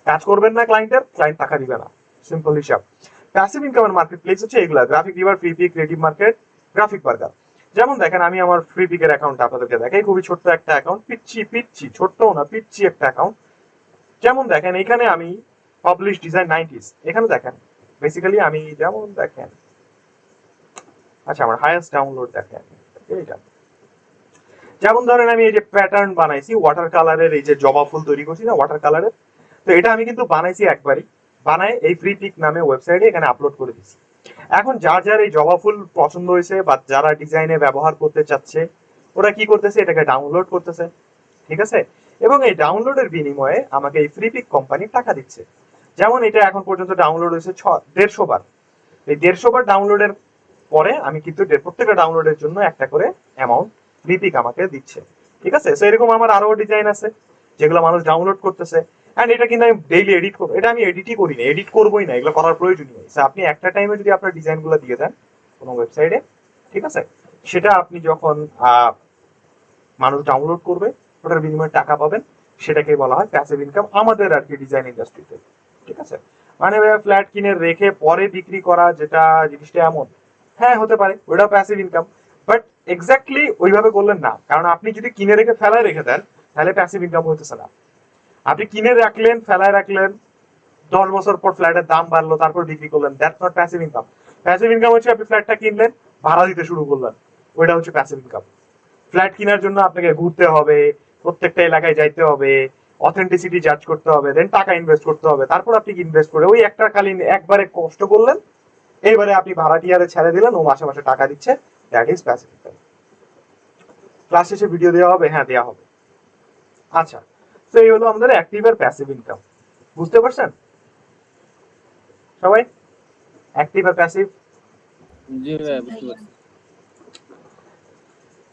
কাজ করবেন না ক্লায়েন্টের, ক্লায়েন্ট টাকা দিবে না, সিম্পল হিসাব। প্যাসিভ ইনকামের মার্কেট প্লেস হচ্ছে এগুলা: GraphicRiver, Freepik, Creative Market, GraphicBurger. যেমন দেখেন, আমি আমার ফ্রি পিকের অ্যাকাউন্ট আপনাদেরকে দেখাই, খুবই ছোট্ট একটা অ্যাকাউন্ট, পিচ্ছি ছোট্টও না, পিচ্ছি একটা অ্যাকাউন্ট। যেমন দেখেন, এখানে আমি পাবলিশ ডিজাইন 90s, এখানে দেখেন বেসিক্যালি আমি যেমন দেখেন, আচ্ছা আমার হাইয়েস্ট ডাউনলোড দেখেন এইটা। যেমন ধরেন আমি এই যে প্যাটার্ন বানাইছি ওয়াটার কালারের, এই যে জবা ফুল তৈরি করছি না ওয়াটার কালারের, তো এটা আমি কিন্তু বানাইছি একবারই, বানায় এই ফ্রি পিক নামে ওয়েবসাইটে এখানে আপলোড করে দিছি। এখন যার যার এই জবা ফুল পছন্দ হয়েছে বা যারা ডিজাইনে ব্যবহার করতে চাচ্ছে, ওরা কি করতেছে, এটাকে ডাউনলোড করতেছে, ঠিক আছে? এবং এই ডাউনলোডের বিনিময়ে আমাকে এই ফ্রি পিক কোম্পানি টাকা দিচ্ছে। যেমন এটা এখন পর্যন্ত ডাউনলোড হয়েছে 150 বার। এই 150 বার ডাউনলোডের পরে আমি কিন্তু প্রত্যেকটা ডাউনলোডের জন্য একটা করে অ্যামাউন্ট ফ্রি পিক আমাকে দিচ্ছে, ঠিক আছে? সো এরকম আমার আরো ডিজাইন আছে যেগুলো মানুষ ডাউনলোড করতেছে। এন্ড এটা কিন্তু আমি ডেইলি এডিট করবো, এটা আমি এডিটই করি না, এডিট করবোই না, এগুলো করার প্রয়োজনই নেই। আপনি একটা টাইমে যদি আপনার ডিজাইনগুলো দিয়ে দেন কোনো ওয়েবসাইটে, ঠিক আছে, সেটা আপনি যখন মানুষ ডাউনলোড করবে, ওটার বিনিময়ে টাকা পাবেন, সেটাকে বলা হয় প্যাসিভ ইনকাম আমাদের আর কি ডিজাইন ইন্ডাস্ট্রিতে, ঠিক আছে? মানে ফ্ল্যাট কিনে রেখে পরে বিক্রি করা, যেটা জিনিসটা এমন, হ্যাঁ হতে পারে, ওটাও প্যাসিভ ইনকাম, বাট এক্স্যাক্টলি ওইভাবে করলেন না। কারণ আপনি যদি কিনে রেখে ফেলায় রেখে দেন, তাহলে প্যাসিভ ইনকাম হইতেছে না। আপনি কিনে রাখলেন, ফেলায় রাখলেন, 10 বছর পর ফ্ল্যাটের দাম বাড়লো, তারপর বিক্রি করলেন, that's not passive income. Passive income হচ্ছে আপনি ফ্ল্যাটটা কিনলেন, ভাড়া দিতে শুরু করলেন, ওইটা হচ্ছে প্যাসিভ ইনকাম। ফ্ল্যাট কেনার জন্য আপনাকে ঘুরতে হবে, প্রত্যেকটা এলাকায় যাইতে হবে, অথেন্টিসিটি জাজ করতে হবে, দেন টাকা ইনভেস্ট করতে হবে, তারপর আপনি ইনভেস্ট করে ওই একটা কালীন একবারে কষ্ট করলেন, এইবারে আপনি ভাড়াটিয়ারে ছেড়ে দিলেন, ও মাসে মাসে টাকা দিচ্ছে, that is passive income. Class শেষে ভিডিও দেওয়া হবে? হ্যাঁ দেওয়া হবে। আচ্ছা, তো এই হলো আমাদের অ্যাক্টিভ আর প্যাসিভ ইনকাম। বুঝতে পারছেন সবাই? অ্যাক্টিভ আর প্যাসিভ। জি ভাই, বুঝতে পারছি।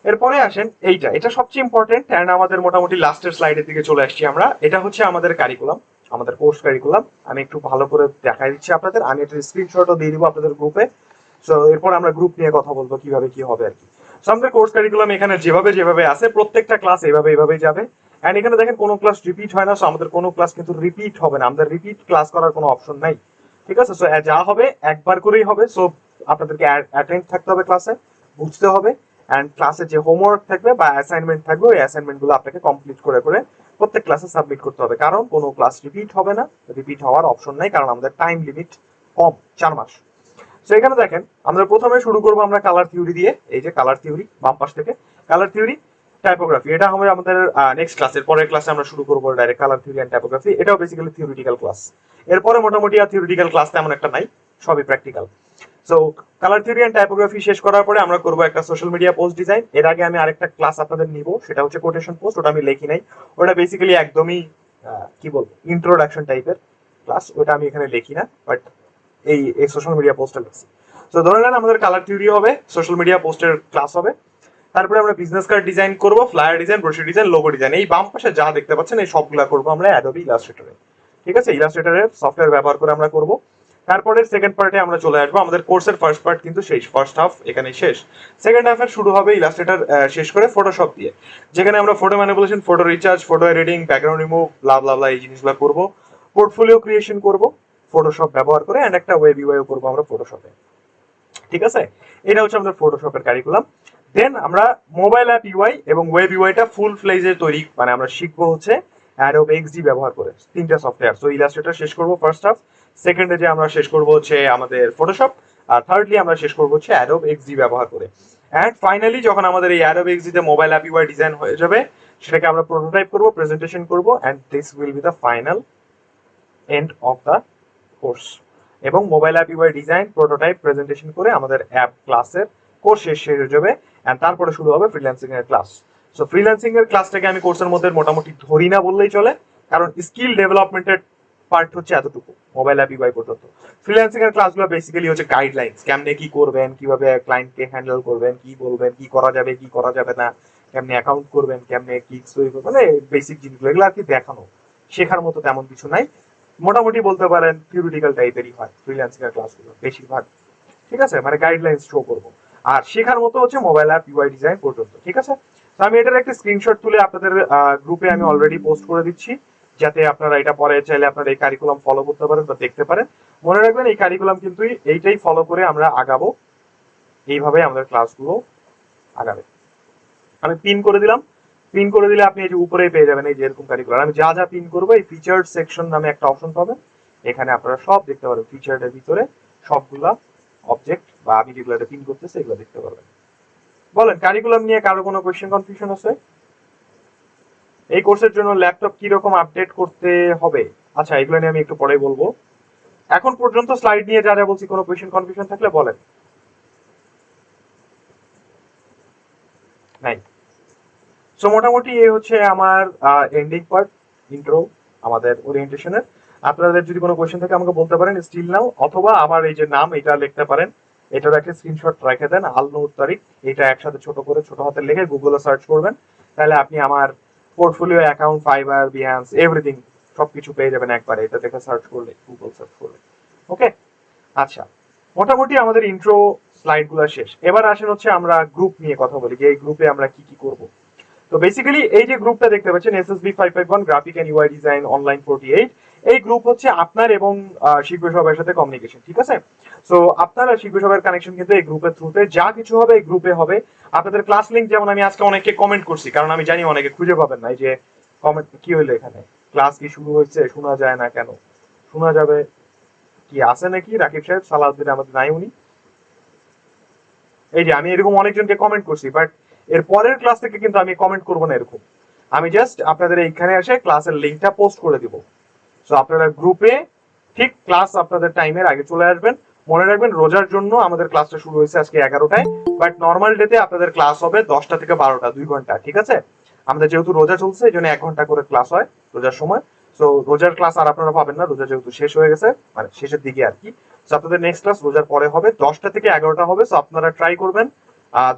এরপরে আসেন এইটা, এটা সবচেয়ে ইম্পর্টেন্ট, এন্ড আমাদের মোটামুটি লাস্টের স্লাইডের দিকে চলে আসছি আমরা। এটা হচ্ছে আমাদের কারিকুলাম, আমাদের কোর্স কারিকুলাম। আমি একটু ভালো করে দেখাই দিচ্ছি আপনাদের, আমি একটা স্ক্রিনশটও দিয়ে দিব আপনাদের গ্রুপে। সো এরপর আমরা গ্রুপ নিয়ে কথা বলবো কিভাবে কি হবে আর কি। সো আমাদের কোর্স কারিকুলাম এখানে যেভাবে আছে, প্রত্যেকটা ক্লাস এইভাবেই যাবে। এন্ড এখানে দেখেন কোনো ক্লাস রিপিট হয় না, সো আমাদের কোনো ক্লাস কিন্তু রিপিট হবে না, আমাদের রিপিট ক্লাস করার কোনো অপশন নাই, ঠিক আছে? সো যা হবে একবার করেই হবে। সো আপনাদেরকে অ্যাটেন্ড থাকতে হবে ক্লাসে, বুঝতে হবে, এন্ড ক্লাসে যে হোমওয়ার্ক থাকবে বা অ্যাসাইনমেন্ট থাকবে, ওই অ্যাসাইনমেন্ট গুলো আপনাকে কমপ্লিট করে প্রত্যেক ক্লাসে সাবমিট করতে হবে। কারণ কোনো ক্লাস রিপিট হবে না, রিপিট হওয়ার অপশন নাই, কারণ আমাদের টাইম লিমিট কম, 4 মাস। সো এখানে দেখেন, আমরা প্রথমে শুরু করবো আমরা কালার থিওরি দিয়ে। এই যে কালার থিওরি, বাম পাশ থেকে কালার থিওরি, টাইপোগ্রাফি, এটা হবে আমাদের নেক্সট ক্লাসের পরের ক্লাসে আমরা শুরু করবো direct colour theory and typography. এটাও বেসিক্যালি থিওরিটিক্যাল ক্লাস। এরপরে মোটামুটি আর থিওরিটিক্যাল ক্লাস তেমন একটা নাই, সবই practical. So colour theory and typography শেষ করার পরে আমরা করব একটা সোশ্যাল মিডিয়া পোস্ট ডিজাইন। এর আগে আমি আরেকটা ক্লাস আপনাদের নিব, সেটা হচ্ছে কোটেশন পোস্ট। ওটা আমি লিখি নাই, ওটা বেসিক্যালি একদমই কি বলবো ইন্ট্রোডাকশন টাইপের ক্লাস, ওটা আমি এখানে লিখি না, বাট এই সোশ্যাল মিডিয়া পোস্টটা লিখছি। সো ধরে নেন আমাদের কালার থিওরি হবে, সোশ্যাল মিডিয়া পোস্টের ক্লাস হবে, তারপরে আমরা বিজনেস কার্ড ডিজাইন করব, flyer design, ব্রোশার design, logo design. এই বাম পাশে যা দেখতে পাচ্ছেন এই সবগুলা করব আমরা অ্যাডোবি ইলাস্ট্রেটরে। ঠিক আছে, ইলাস্ট্রেটরের সফটওয়্যার ব্যবহার করে আমরা করব। তারপরে সেকেন্ড পার্টে আমরা চলে আসবো। আমাদের কোর্সের ফার্স্ট পার্ট কিন্তু শেষ, ফার্স্ট হাফ এখানে শেষ। সেকেন্ড হাফের শুরু হবে ইলাস্ট্রেটর শেষ করে ফটোশপ দিয়ে, যেখানে আমরা photo manipulation, photo retouch, photo editing, background remove, blah blah blah এই জিনিসগুলো করব। পোর্টফোলিও ক্রিয়েশন করব ফটোশপ ব্যবহার করে, এন্ড একটা ওয়েব ইউআইও করব আমরা ফটোশপে। ঠিক আছে, এটা হচ্ছে আমাদের ফটোশপের কারিকুলাম। দেন আমরা মোবাইল অ্যাপ ইউআই এবং ওয়েব ইউআইটা ফুল ফ্লেজে তৈরি মানে আমরা শিখবো হচ্ছে অ্যাডোব এক্সডি ব্যবহার করে, তিনটা সফটওয়্যার। সো ইলাস্ট্রেটর শেষ করব ফার্স্ট হাফ, সেকেন্ডে যে আমরা শেষ করব হচ্ছে আমাদের ফটোশপ, আর থার্ডলি আমরা শেষ করব হচ্ছে অ্যাডোব এক্সডি ব্যবহার করে। অ্যান্ড ফাইনালি যখন আমাদের এই অ্যাডোব এক্সডিতে মোবাইল অ্যাপ ইউআই ডিজাইন হয়ে যাবে, সেটাকে আমরা প্রোটোটাইপ করব, প্রেজেন্টেশন করব, and this will be the final end of the course. এবং mobile app UI design, prototype, presentation করে আমাদের অ্যাপ ক্লাসের কোর্স শেষ হয়ে যাবে, এন্ড তারপরে শুরু হবে ফ্রিল্যান্সিং এর ক্লাস। সো ফ্রিল্যান্সিং এর ক্লাসটাকে আমি কোর্সের মধ্যে মোটামুটি ধরি না বললেই চলে, কারণ স্কিল ডেভেলপমেন্টের পার্ট হচ্ছে এতটুকু মোবাইল অ্যাপ ইউআই পর্যন্ত। ফ্রিল্যান্সিং এর ক্লাসগুলো বেসিক্যালি হচ্ছে গাইডলাইন্স, কেমনে কি করবেন, কিভাবে ক্লায়েন্টকে হ্যান্ডেল করবেন, কি বলবেন, কি করা যাবে, কি করা যাবে না, কেমনে অ্যাকাউন্ট করবেন, কেমনে কি তৈরি করবেন, মানে বেসিক জিনিসগুলো, এগুলো আর কি দেখানো, শেখার মতো তেমন কিছু নাই। মোটামুটি বলতে পারেন থিওরিটিক্যাল টাইপেরই হয় ফ্রিল্যান্সিং এর ক্লাসগুলো বেশিরভাগ। ঠিক আছে, মানে গাইডলাইন্স শো করবো, আর শেখার মতো হচ্ছে মোবাইল অ্যাপ ইউআই ডিজাইন পর্যন্ত। ঠিক আছে, তো আমি এটার একটা স্ক্রিনশট তুলে আপনাদের গ্রুপে আমি অলরেডি পোস্ট করে দিচ্ছি, যাতে আপনারা এটা পরে চাইলে আপনারা এই কারিকুলাম ফলো করতে পারেন বা দেখতে পারেন। মনে রাখবেন এই কারিকুলাম কিন্তু এইটাই ফলো করে আমরা আগাবো, এইভাবে আমাদের ক্লাসগুলো আগাবে। আমি পিন করে দিলাম, পিন করে দিলে আপনি এই যে উপরেই পেয়ে যাবেন এই যে এরকম কারিকুলাম। আমি যা যা পিন করবো এই ফিচার্ড সেকশন নামে একটা অপশন পাবেন, এখানে আপনারা সব দেখতে পারবেন। ফিচার্ডের ভিতরে সবগুলা অবজেক্ট বা আমি যেগুলো পিন করতেছি এগুলো দেখতে পারবেন। বলেন কারিকুলাম নিয়ে কারো কোনো কোয়েশ্চেন কনফিউশন আছে? এই কোর্সের জন্য ল্যাপটপ কি রকম আপডেট করতে হবে? আচ্ছা, এগুলো নিয়ে আমি একটু পরেই বলবো। এখন পর্যন্ত স্লাইড নিয়ে যা যা বলছি কোনো কোয়েশ্চেন কনফিউশন থাকলে বলেন। নাই। সো মোটামুটি এই হচ্ছে আমার এন্ডিং পার্ট, ইন্ট্রো আমাদের ওরিয়েন্টেশনের। আপনাদের যদি কোনো কোয়েশ্চেন থাকে আমাকে বলতে পারেন স্টিল নাও, অথবা আমার এই যে নাম এটা লিখতে পারেন, এটার একটা স্ক্রিনশট রেখে দেন, আলনুর তারিখ, এটা একসাথে ছোট করে ছোট হাতে লিখে গুগলে সার্চ করবেন, তাহলে আপনি আমার portfolio, account, fibre, Behance, everything সবকিছু পেয়ে যাবেন একবারে, এটা দেখে সার্চ করলে, গুগল সার্চ করলে। ওকে, আচ্ছা, মোটামুটি আমাদের ইন্ট্রো স্লাইডগুলো শেষ। এবার আসেন হচ্ছে আমরা গ্রুপ নিয়ে কথা বলি, যে এই গ্রুপে আমরা কি কি করব। তো বেসিক্যালি এই যে গ্রুপটা দেখতে পাচ্ছেন SSB 551 graphic and UI design online 48, এই গ্রুপ হচ্ছে আপনার এবং শিল্প সবার সাথে কমিউনিকেশন। ঠিক আছে, সো আপনারা শিল্প সবার কানেকশন কিন্তু এই গ্রুপের থ্রুতে, যা কিছু হবে এই গ্রুপে হবে। আপনাদের ক্লাস লিংক যেমন আমি আজকে অনেককে কমেন্ট করছি, কারণ আমি জানি অনেকে খুঁজে পাবেন না, এই যে কমেন্ট কি হইলো এখানে, ক্লাস কি শুরু হয়েছে, শোনা যায় না কেন? শোনা যাবে, কি আছে নাকি রাকিব সাহেব? সালাউদ্দিন আমাদের নাই উনি। এই যে আমি এরকম অনেকজনকে কমেন্ট করছি, বাট এর পরের ক্লাস থেকে কিন্তু আমি কমেন্ট করবো না এরকম, আমি জাস্ট আপনাদের এইখানে এসে ক্লাসের লিংকটা পোস্ট করে দিব। সো আপনারা গ্রুপে ঠিক ক্লাস আপনাদের টাইমের আগে চলে আসবেন। মনে রাখবেন রোজার জন্য আমাদের ক্লাসটা শুরু হয়েছে আজকে 11টায়, বাট নর্মাল ডেতে আপনাদের ক্লাস হবে 10টা থেকে 12টা, 2 ঘন্টা। ঠিক আছে, আমাদের যেহেতু রোজা চলছে এই জন্য 1 ঘন্টা করে ক্লাস হয় রোজার সময়। সো রোজার ক্লাস আর আপনারা পাবেন না, রোজা যেহেতু শেষ হয়ে গেছে, মানে শেষের দিকে আর কি। সো আপনাদের নেক্সট ক্লাস রোজার পরে হবে, 10টা থেকে 11টা হবে। সো আপনারা ট্রাই করবেন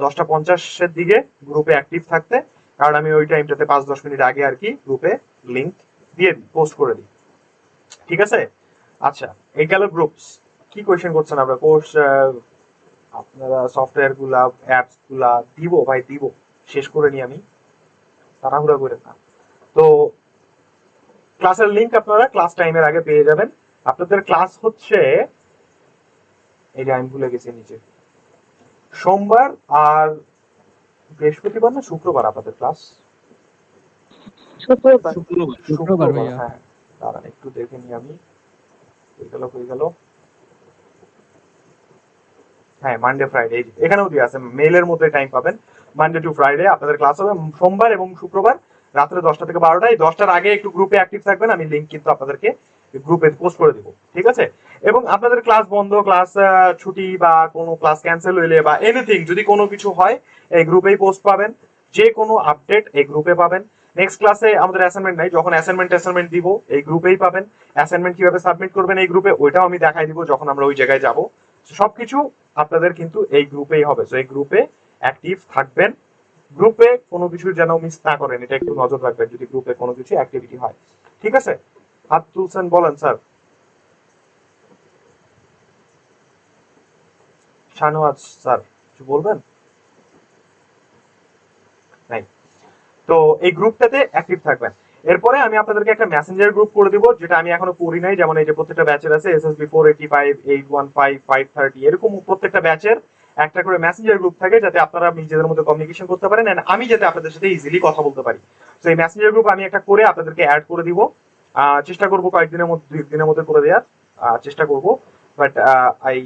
10:50-এর দিকে গ্রুপে অ্যাক্টিভ থাকতে, কারণ আমি ওই টাইমটাতে 5-10 মিনিট আগে আর কি গ্রুপে লিংক দিয়ে দিই, পোস্ট করে দিই। ঠিক আছে, আচ্ছা, এই গেল গ্রুপস। কি কোয়েশ্চেন করছেন আমরা? কোর্স আপনারা সফটওয়্যার গুলা, অ্যাপস গুলা দিব ভাই, দিব, শেষ করে নি আমি, তাড়াহুড়া করে না। তো ক্লাসের লিংক আপনারা ক্লাস টাইমের আগে পেয়ে যাবেন। আপনাদের ক্লাস হচ্ছে, এই যে আমি ভুলে গেছি নিচে, সোমবার আর বৃহস্পতিবার না শুক্রবার আপনাদের ক্লাস? শুক্রবার। শুক্রবার ভাইয়া। হ্যাঁ, দাঁড়ান একটু দেখে নি আমি, হয়ে গেল। হ্যাঁ, মানডে ফ্রাইডে, এখানেও দিয়ে আছে, মেইলের মধ্যে টাইম পাবেন। মানডে টু ফ্রাইডে আপনাদের ক্লাস হবে সোমবার এবং শুক্রবার রাত্রে 10টা থেকে 12টা। এই 10টার আগে একটু গ্রুপে অ্যাক্টিভ থাকবেন, আমি লিংক কিন্তু আপনাদেরকে গ্রুপে পোস্ট করে দিব, ঠিক আছে? এবং আপনাদের ক্লাস বন্ধ, ক্লাস ছুটি বা কোনো ক্লাস ক্যান্সেল হইলে বা এনিথিং যদি কোনো কিছু হয় এই গ্রুপেই পোস্ট পাবেন, যে কোনো আপডেট এই গ্রুপে পাবেন। নেক্সট ক্লাসে আমাদের অ্যাসাইনমেন্ট নাই, যখন অ্যাসাইনমেন্ট দিব এই গ্রুপেই পাবেন। অ্যাসাইনমেন্ট কিভাবে সাবমিট করবেন এই গ্রুপে, ওইটাও আমি দেখাই দিব যখন আমরা ওই জায়গায় যাব। সবকিছু আপনাদের কিন্তু এই গ্রুপেই হবে। সো এই গ্রুপে অ্যাক্টিভ থাকবেন, গ্রুপে কোনো কিছু যেন মিস না করেন, এটা একটু নজর রাখবেন যদি গ্রুপে কোনো কিছু অ্যাক্টিভিটি হয়, ঠিক আছে? হাত তুলছেন, বলেন স্যার। শাহনওয়াজ স্যার কিছু বলবেন? নাই। তো এই গ্রুপটাতে অ্যাক্টিভ থাকবেন। এরপরে আমি আপনাদেরকে একটা মেসেঞ্জার গ্রুপ করে দিব, যেটা আমি এখনো করি নাই। যেমন এই যে প্রত্যেকটা ব্যাচের আছে SSB 485, 815, 530, এরকম প্রত্যেকটা ব্যাচের একটা করে মেসেঞ্জার গ্রুপ থাকে, যাতে আপনারা নিজেদের মধ্যে কমিউনিকেশন করতে পারেন এন্ড আমি যাতে আপনাদের সাথে ইজিলি কথা বলতে পারি। তো এই মেসেঞ্জার গ্রুপ আমি একটা করে আপনাদেরকে অ্যাড করে দিব। চেষ্টা করব কয়েকদিনের মধ্যে, 2 দিনের মধ্যে করে দেওয়ার চেষ্টা করব, বাট আই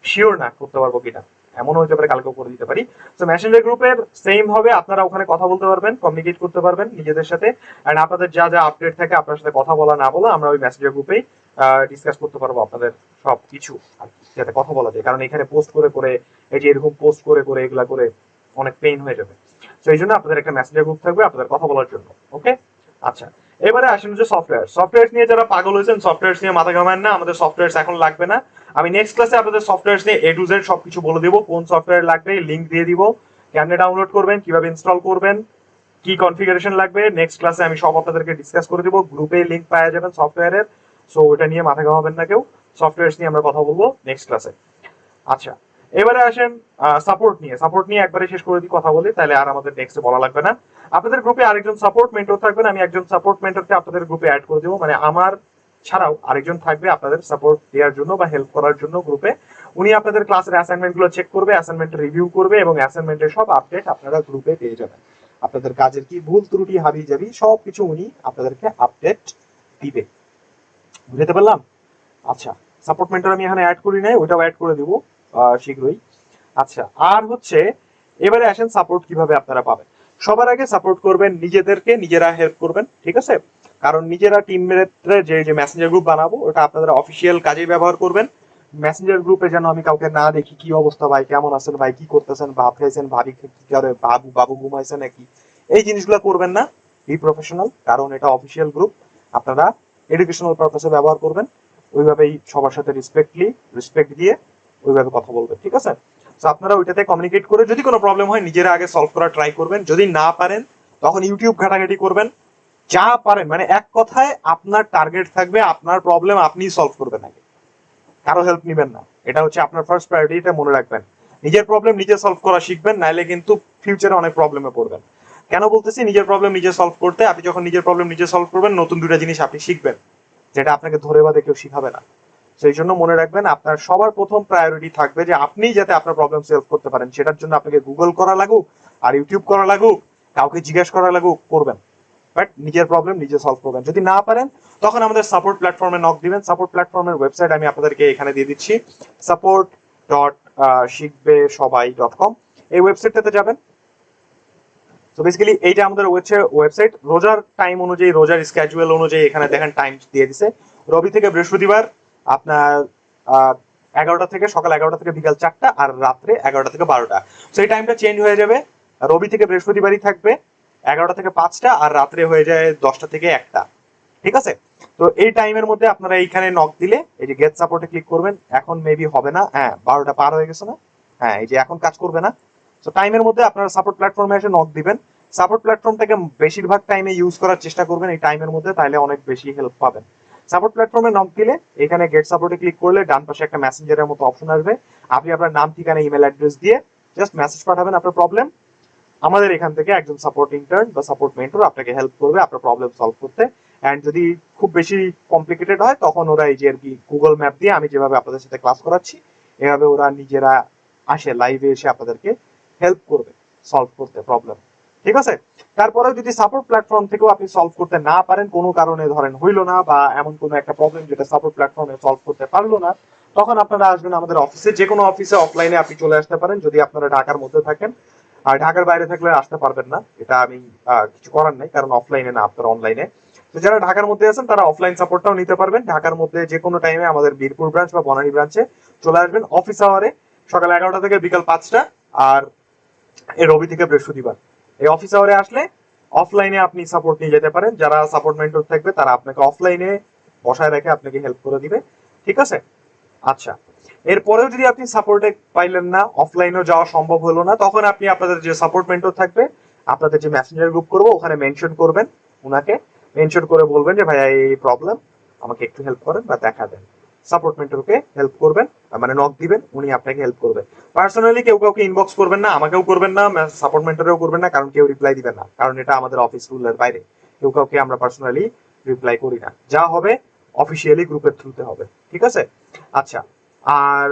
শিওর না করতে পারবো কিনা, এমন হতে পারে কালকেও করে দিতে পারি। তো মেসেঞ্জার গ্রুপের সেম হবে, আপনারা ওখানে কথা বলতে পারবেন, কমিউনিকেট করতে পারবেন নিজেদের সাথে, এন্ড আপনাদের যা যা আপডেট থাকে আপনার সাথে কথা বলা না বলা আমরা ওই মেসেঞ্জার গ্রুপেই ডিসকাস করতে পারবো আপনাদের সব কিছু, যাতে কথা বলা যায়। কারণ এখানে পোস্ট করে করে এই যে এরকম পোস্ট করে করে এগুলা করে অনেক পেইন হয়ে যাবে। তো এই জন্য আপনাদের একটা মেসেঞ্জার গ্রুপ থাকবে আপনাদের কথা বলার জন্য, ওকে? আচ্ছা, এবারে আসেন যে সফটওয়্যার নিয়ে যারা পাগল হয়েছেন, সফটওয়্যার নিয়ে মাথা ঘামান না, আমাদের সফটওয়্যার এখন লাগবে না। আমি নেক্সট ক্লাসে আপনাদের সফটওয়্যার নিয়ে A to Z সবকিছু বলে দেবো, কোন সফটওয়্যার লাগবে লিংক দিয়ে দিব, কেমনে ডাউনলোড করবেন, কিভাবে ইনস্টল করবেন, কি কনফিগারেশন লাগবে। নেক্সট ক্লাসে আমি সব আপনাদেরকে ডিসকাস করে দিব, গ্রুপে লিংক পাওয়া যাবেন সফটওয়্যারের। সো ওটা নিয়ে মাথা ঘামাবেন না কেউ, সফটওয়্যার নিয়ে আমরা কথা বলবো নেক্সট ক্লাসে। আচ্ছা, এবারে আসেন সাপোর্ট নিয়ে একবারে শেষ করে দিই, কথা বলি, তাহলে আর আমাদের নেক্সটে বলা লাগবে না। আপনাদের গ্রুপে আরেকজন সাপোর্ট মেন্টর থাকবেন, আমি একজন সাপোর্ট মেন্টরকে আপনাদের গ্রুপে অ্যাড করে দেবো, মানে আমার ছাড়াও আরেকজন থাকবে আপনাদের সাপোর্ট দেওয়ার জন্য বা হেল্প করার জন্য গ্রুপে। উনি আপনাদের ক্লাসের অ্যাসাইনমেন্ট গুলো চেক করবে, অ্যাসাইনমেন্ট রিভিউ করবে এবং অ্যাসাইনমেন্টের সব আপডেট আপনারা গ্রুপে পেয়ে যাবেন। আপনাদের কাজের কি ভুল ত্রুটি হাবি যাবি সবকিছু উনি আপনাদেরকে আপডেট দিবে, বুঝতে পারলাম? আচ্ছা, সাপোর্ট মেন্টর আমি এখানে অ্যাড করি নাই, ওইটাও অ্যাড করে দিব শীঘ্রই। আচ্ছা, আর হচ্ছে এবারে আসেন সাপোর্ট কিভাবে আপনারা পাবেন। সবার আগে সাপোর্ট করবেন নিজেদেরকে, নিজেরা হেল্প করবেন, ঠিক আছে? কারণ নিজেরা টিমমেটরে যে মেসেঞ্জার গ্রুপ বানাবো ওটা আপনারা অফিসিয়াল কাজে ব্যবহার করবেন। মেসেঞ্জার গ্রুপে যেন আমি কাউকে না দেখি কি অবস্থা ভাই, কেমন আছেন ভাই, কি করতেছেন, ভাত খাইছেন, ভাবি কি করে, বাবু ঘুমাইছে নাকি, এই জিনিসগুলো করবেন না। বি প্রফেশনাল, কারণ এটা অফিসিয়াল গ্রুপ, আপনারা এডুকেশনাল পারপাসে ব্যবহার করবেন। ওইভাবেই সবার সাথে রেসপেক্ট দিয়ে ওইভাবে কথা বলবেন, ঠিক আছে? তো আপনারা ওইটাতে কমিউনিকেট করে যদি কোনো প্রবলেম হয় নিজেরা আগে সলভ করার ট্রাই করবেন, যদি না পারেন তখন ইউটিউব ঘাটাঘাটি করবেন, যা পারেন, মানে এক কথায় আপনার টার্গেট থাকবে আপনার প্রবলেম আপনি সলভ করবেন আগে, কারো হেল্প নেবেন না। এটা হচ্ছে আপনার ফার্স্ট প্রায়োরিটি, এটা মনে রাখবেন। নিজের প্রবলেম নিজে সলভ করা শিখবেন, নাইলে কিন্তু ফিউচারে অনেক প্রবলেমে পড়বেন। কেন বলতেছি নিজের প্রবলেম নিজে সলভ করতে? আপনি যখন নিজের প্রবলেম নিজে সলভ করবেন নতুন দুটা জিনিস আপনি শিখবেন, যেটা আপনাকে ধরে বাঁধে কেউ শিখাবে না। সেই জন্য মনে রাখবেন আপনার সবার প্রথম প্রায়োরিটি থাকবে যে আপনি যাতে আপনার প্রবলেম সলভ করতে পারেন। সেটার জন্য আপনাকে গুগল করা লাগুক আর ইউটিউব করা লাগুক, কাউকে জিজ্ঞেস করা লাগুক, করবেন, বাট নিজের প্রবলেম নিজে সলভ করবেন। যদি না পারেন তখন আমাদের সাপোর্ট প্ল্যাটফর্মে নক দিবেন। সাপোর্ট প্ল্যাটফর্মের ওয়েবসাইট আমি আপনাদেরকে এখানে দিয়ে দিচ্ছি, support.শিখবেসবাই.com। এই ওয়েবসাইটটাতে যাবেন। তো বেসিক্যালি এইটা আমাদের ওয়েবসাইট। রোজার টাইম অনুযায়ী, রোজার স্কেজুয়াল অনুযায়ী এখানে দেখেন টাইম দিয়ে দিছে। রবি থেকে বৃহস্পতিবার আপনার 11টা থেকে, সকাল 11টা থেকে বিকাল 4টা, আর রাত্রে 11টা থেকে 12টা। তো এই টাইমটা চেঞ্জ হয়ে যাবে, রবি থেকে বৃহস্পতিবারই থাকবে 11টা থেকে 5টা, আর রাত্রে হয়ে যায় 10টা থেকে 1টা, ঠিক আছে? তো এই টাইমের মধ্যে আপনারা এইখানে নক দিলে এই যে গেট সাপোর্টে ক্লিক করবেন। এখন মেবি হবে না, হ্যাঁ 12টা পার হয়ে গেছে না, হ্যাঁ এই যে এখন কাজ করবে না। তো টাইমের মধ্যে আপনারা সাপোর্ট প্ল্যাটফর্মে এসে নক দিবেন। সাপোর্ট প্ল্যাটফর্মটাকে বেশিরভাগ টাইমে ইউজ করার চেষ্টা করবেন এই টাইমের মধ্যে, তাহলে অনেক বেশি হেল্প পাবেন। সাপোর্ট প্ল্যাটফর্মে নক দিলে এখানে গেট সাপোর্টে ক্লিক করলে ডান পাশে একটা মেসেঞ্জারের মতো অপশন আসবে। আপনি আপনার নাম, ঠিকানা, ইমেল অ্যাড্রেস দিয়ে জাস্ট মেসেজ পাঠাবেন আপনার প্রবলেম। আমাদের এখান থেকে একজন সাপোর্ট ইন্টার্ন বা সাপোর্ট মেন্টর আপনাকে হেল্প করবে আপনার প্রবলেম সলভ করতে। এন্ড যদি খুব বেশি কমপ্লিকেটেড হয় তখন ওরা এই যে আর কি গুগল ম্যাপ দিয়ে আমি যেভাবে আপনাদের সাথে ক্লাস করাচ্ছি এভাবে ওরা নিজেরা আসে, লাইভে এসে আপনাদেরকে হেল্প করবে সলভ করতে প্রবলেম, ঠিক আছে? তারপরেও যদি সাপোর্ট প্ল্যাটফর্ম থেকেও আপনি সলভ করতে না পারেন, কোনো কারণে ধরেন হইলো না বা এমন কোনো একটা প্রবলেম যেটা সাপোর্ট প্ল্যাটফর্মে সলভ করতে পারলো না, তখন আপনারা আসবেন আমাদের অফিসে। যে কোনো অফিসে অফলাইনে আপনি চলে আসতে পারেন যদি আপনারা ঢাকার মধ্যে থাকেন, আর ঢাকার বাইরে থাকলে আসতে পারবেন না, এটা আমি কিছু করার নাই, কারণ অফলাইনে না আপনারা অনলাইনে। তো যারা ঢাকার মধ্যে আছেন তারা অফলাইন সাপোর্টটাও নিতে পারবেন। ঢাকার মধ্যে যে কোনো টাইমে আমাদের বীরপুর ব্রাঞ্চ বা বনানী ব্রাঞ্চে চলে আসবেন অফিস আওয়ারে, সকাল 11টা থেকে বিকাল 5টা, আর এই রবি থেকে বৃহস্পতিবার। এই অফিস আওয়ারে আসলে অফলাইনে আপনি সাপোর্ট নিয়ে যেতে পারেন। যারা সাপোর্ট মেন্টর থাকবে তারা আপনাকে অফলাইনে বসায় রেখে আপনাকে হেল্প করে দিবে, ঠিক আছে? আচ্ছা, এরপরেও যদি আপনি সাপোর্টে পাইলেন না, অফলাইনেও যাওয়া সম্ভব হলো না, তখন আপনি আপনাদের যে সাপোর্ট মেন্টর থাকবে, আপনাদের যে মেসেঞ্জার গ্রুপ করবো ওখানে মেনশন করবেন, উনাকে মেনশন করে বলবেন যে ভাইয়া এই প্রবলেম, আমাকে একটু হেল্প করেন বা দেখা দেন। সাপোর্ট মেন্টরকে হেল্প করবেন, মানে নক দিবেন, উনি আপনাকে হেল্প করবে। পার্সোনালি কেউ কাউকে ইনবক্স করবেন না, আমাকেও করবেন না, সাপোর্ট মেন্টরেও করবেন না, কারণ কেউ রিপ্লাই দিবেন না, কারণ এটা আমাদের অফিস রুলের বাইরে। কেউ কাউকে আমরা পার্সোনালি রিপ্লাই করি না, যা হবে অফিসিয়ালি গ্রুপের থ্রুতে হবে, ঠিক আছে? আচ্ছা, আর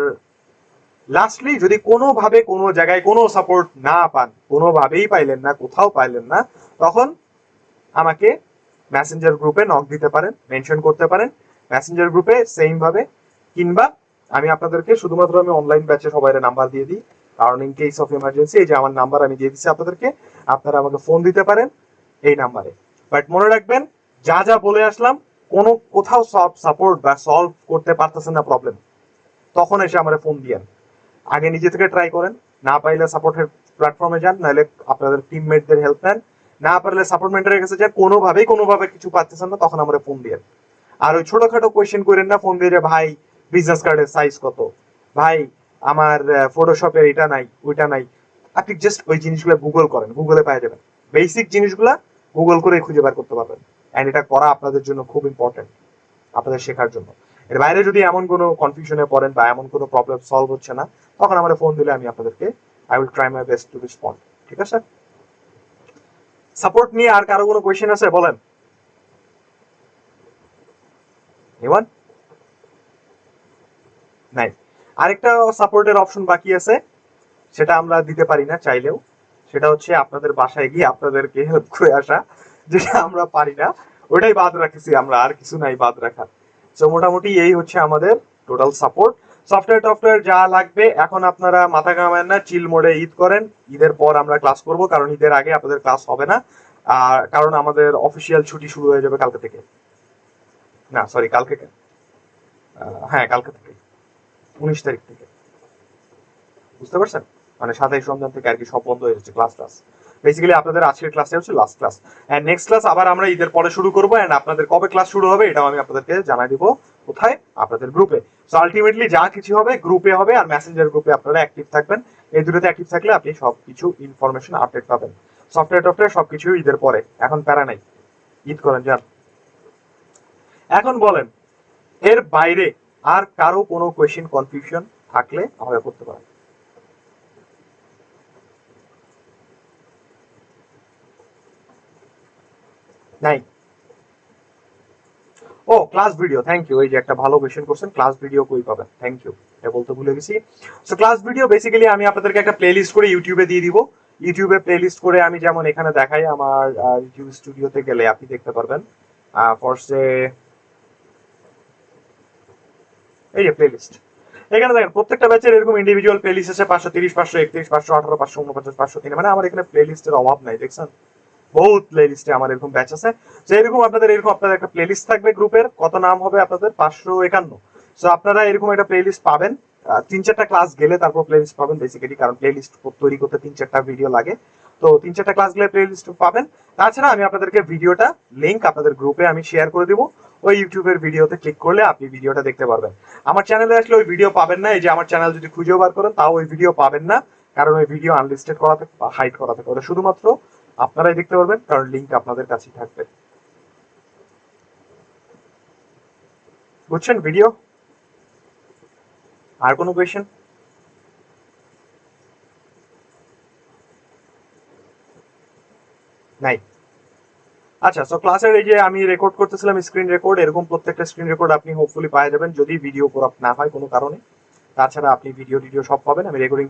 লাস্টলি যদি কোনোভাবে কোনো জায়গায় কোনো সাপোর্ট না পান, কোনোভাবেই পাইলেন না, কোথাও পাইলেন না, তখন আমাকে মেসেঞ্জার গ্রুপে নক দিতে পারেন, মেনশন করতে পারেন মেসেঞ্জার গ্রুপে সেম ভাবে, কিংবা আমি আপনাদেরকে শুধুমাত্র আমি অনলাইন ব্যাচে সবাই নাম্বার দিয়ে দিই, কারণ ইন কেস অফ এমার্জেন্সি এই যে আমার নাম্বার আমি দিয়ে দিচ্ছি আপনাদেরকে, আপনারা আমাকে ফোন দিতে পারেন এই নাম্বারে। বাট মনে রাখবেন, যা যা বলে আসলাম, কোনো কোথাও সাপোর্ট বা সলভ করতে পারতেছেন না প্রবলেম, তখন এসে আমার ফোন দিয়েন। আগে নিজে থেকে ট্রাই করেন, না পাইলে সাপোর্টের প্ল্যাটফর্মে যান, নাহলে আপনাদের টিমমেটদের হেল্প নেন, না পারলে সাপোর্ট মেন্টরের কাছে যান, কোনোভাবে কিছু পাচ্ছেন না, তখন আমরা ফোন দিয়েন। আর ওই ছোটখাটো কোয়েশ্চেন করেন না ফোন দিয়ে, যে ভাই বিজনেস কার্ডের সাইজ কত, ভাই আমার ফটোশপের এটা নাই ওইটা নাই। আপনি জাস্ট ওই জিনিসগুলো গুগল করেন, গুগলে পেয়ে যাবেন। বেসিক জিনিসগুলা গুগল করে খুঁজে বের করতে পারবেন, এন্ড এটা করা আপনাদের জন্য খুব ইম্পর্টেন্ট, আপনাদের শেখার জন্য। এর বাইরে যদি এমন কোনো কনফিউশনে পড়েন বা এমন কোনো প্রবলেম সলভ হচ্ছে না, তখন আমার ফোন দিলে আমি আপনাদেরকে I will try my best to respond, ঠিক আছে? সাপোর্ট নিয়ে আর কারো কোনো কোয়েশ্চেন আছে বলেন? এমন নাই। আরেকটা সাপোর্টের অপশন বাকি আছে, সেটা আমরা দিতে পারি না চাইলেও, সেটা হচ্ছে আপনাদের বাসায় গিয়ে আপনাদেরকে হেল্প করে আসা, যেটা আমরা পারি না, ওটাই বাদ রাখছি আমরা, আর কিছু নাই বাদ রাখার। তো মোটামুটি এই হচ্ছে আমাদের টোটাল সাপোর্ট। সফটওয়্যার যা লাগবে এখন আপনারা মাথা ঘামায়েন না, চিল মোডে ঈদ করেন, ঈদের পর আমরা ক্লাস করব, কারণ ঈদের আগে আপনাদের ক্লাস হবে না, আর কারণ আমাদের অফিসিয়াল ছুটি শুরু হয়ে যাবে কালকে থেকে, না সরি কালকে, হ্যাঁ কালকে থেকে 19 তারিখ থেকে, বুঝতে পারছেন? মানে 27 রমজান থেকে আর কি সব বন্ধ হয়ে যাচ্ছে ক্লাস। বেসিক্যালি আপনাদের আজকের ক্লাসটা হচ্ছে last class, and next class আবার আমরা ঈদের পরে শুরু করবো, এন্ড আপনাদের কবে ক্লাস শুরু হবে এটাও আমি আপনাদেরকে জানাই দিব, কোথায়? আপনাদের গ্রুপে। সো আলটিমেটলি যা কিছু হবে গ্রুপে হবে, আর মেসেঞ্জার গ্রুপে আপনারা অ্যাক্টিভ থাকবেন। এই দুটোতে অ্যাক্টিভ থাকলে আপনি সবকিছু ইনফরমেশন আপডেট পাবেন। সফটওয়্যার সবকিছু ঈদের পরে, এখন প্যারা নাই, ঈদ করেন যান। এখন বলেন, এর বাইরে আর কারো কোনো কোয়েশ্চেন কনফিউশন থাকলে আমাকে করতে পারেন। নাই? ও ক্লাস ভিডিও, থ্যাংক ইউ। এই যে একটা ভালো কোয়েশ্চেন করছেন, ক্লাস ভিডিও কই পাবেন, থ্যাংক ইউ, এটা বলতে ভুলে গেছি। সো ক্লাস ভিডিও বেসিক্যালি আমি আপনাদেরকে একটা প্লেলিস্ট করে ইউটিউবে দিয়ে দিব। ইউটিউবে প্লেলিস্ট করে আমি যেমন এখানে দেখাই, আমার ইউটিউব স্টুডিওতে গেলে আপনি দেখতে পারবেন। ফার্স্টে এই যে প্লেলিস্ট, এখানে দেখেন প্রত্যেকটা ব্যাচের এরকম ইন্ডিভিজুয়াল প্লেলিস্ট আছে, 530, 531, 518, 549, 503, মানে আমার এখানে প্লেলিস্টের অভাব নাই, দেখছেন? বহুত প্লেলিস্টে আমার এরকম ব্যাচ আছে। তো এরকম আপনাদের একটা প্লেলিস্ট থাকবে গ্রুপের, কত নাম হবে আপনাদের? 551। সো আপনারা এরকম একটা প্লেলিস্ট পাবেন, 3-4টা ক্লাস গেলে তারপর প্লেলিস্ট পাবেন বেসিক্যালি, কারণ প্লেলিস্ট তৈরি করতে 3-4টা ভিডিও লাগে, তো 3-4টা ক্লাস গেলে প্লেলিস্ট পাবেন। তাছাড়া আমি আপনাদেরকে ভিডিওটা লিংক আপনাদের গ্রুপে আমি শেয়ার করে দিব, ওই ইউটিউবের ভিডিওতে ক্লিক করলে আপনি ভিডিওটা দেখতে পারবেন। আমার চ্যানেলে আসলে ওই ভিডিও পাবেন না, এই যে আমার চ্যানেল যদি খুঁজেও বার করেন তাও ওই ভিডিও পাবেন না, কারণ ওই ভিডিও আনলিস্টেড করা থাকে বা হাইড করা থাকে, ওটা শুধুমাত্র আপনারাই দেখতে পারবেন, কারণ লিংক আপনাদের কাছেই থাকবে। বুঝছেন ভিডিও? আর কোনো কোয়েশ্চেন? নাই? আচ্ছা, সো ক্লাসের এই যে আমি রেকর্ড করতেছিলাম স্ক্রিন রেকর্ড, এরকম প্রত্যেকটা স্ক্রিন রেকর্ড আপনি হোপফুলি পাওয়া যাবেন, যদি ভিডিও করাপ না হয় কোনো কারণে। তাছাড়া আপনি ভিডিও সব পাবেন, আমি রেকর্ডিং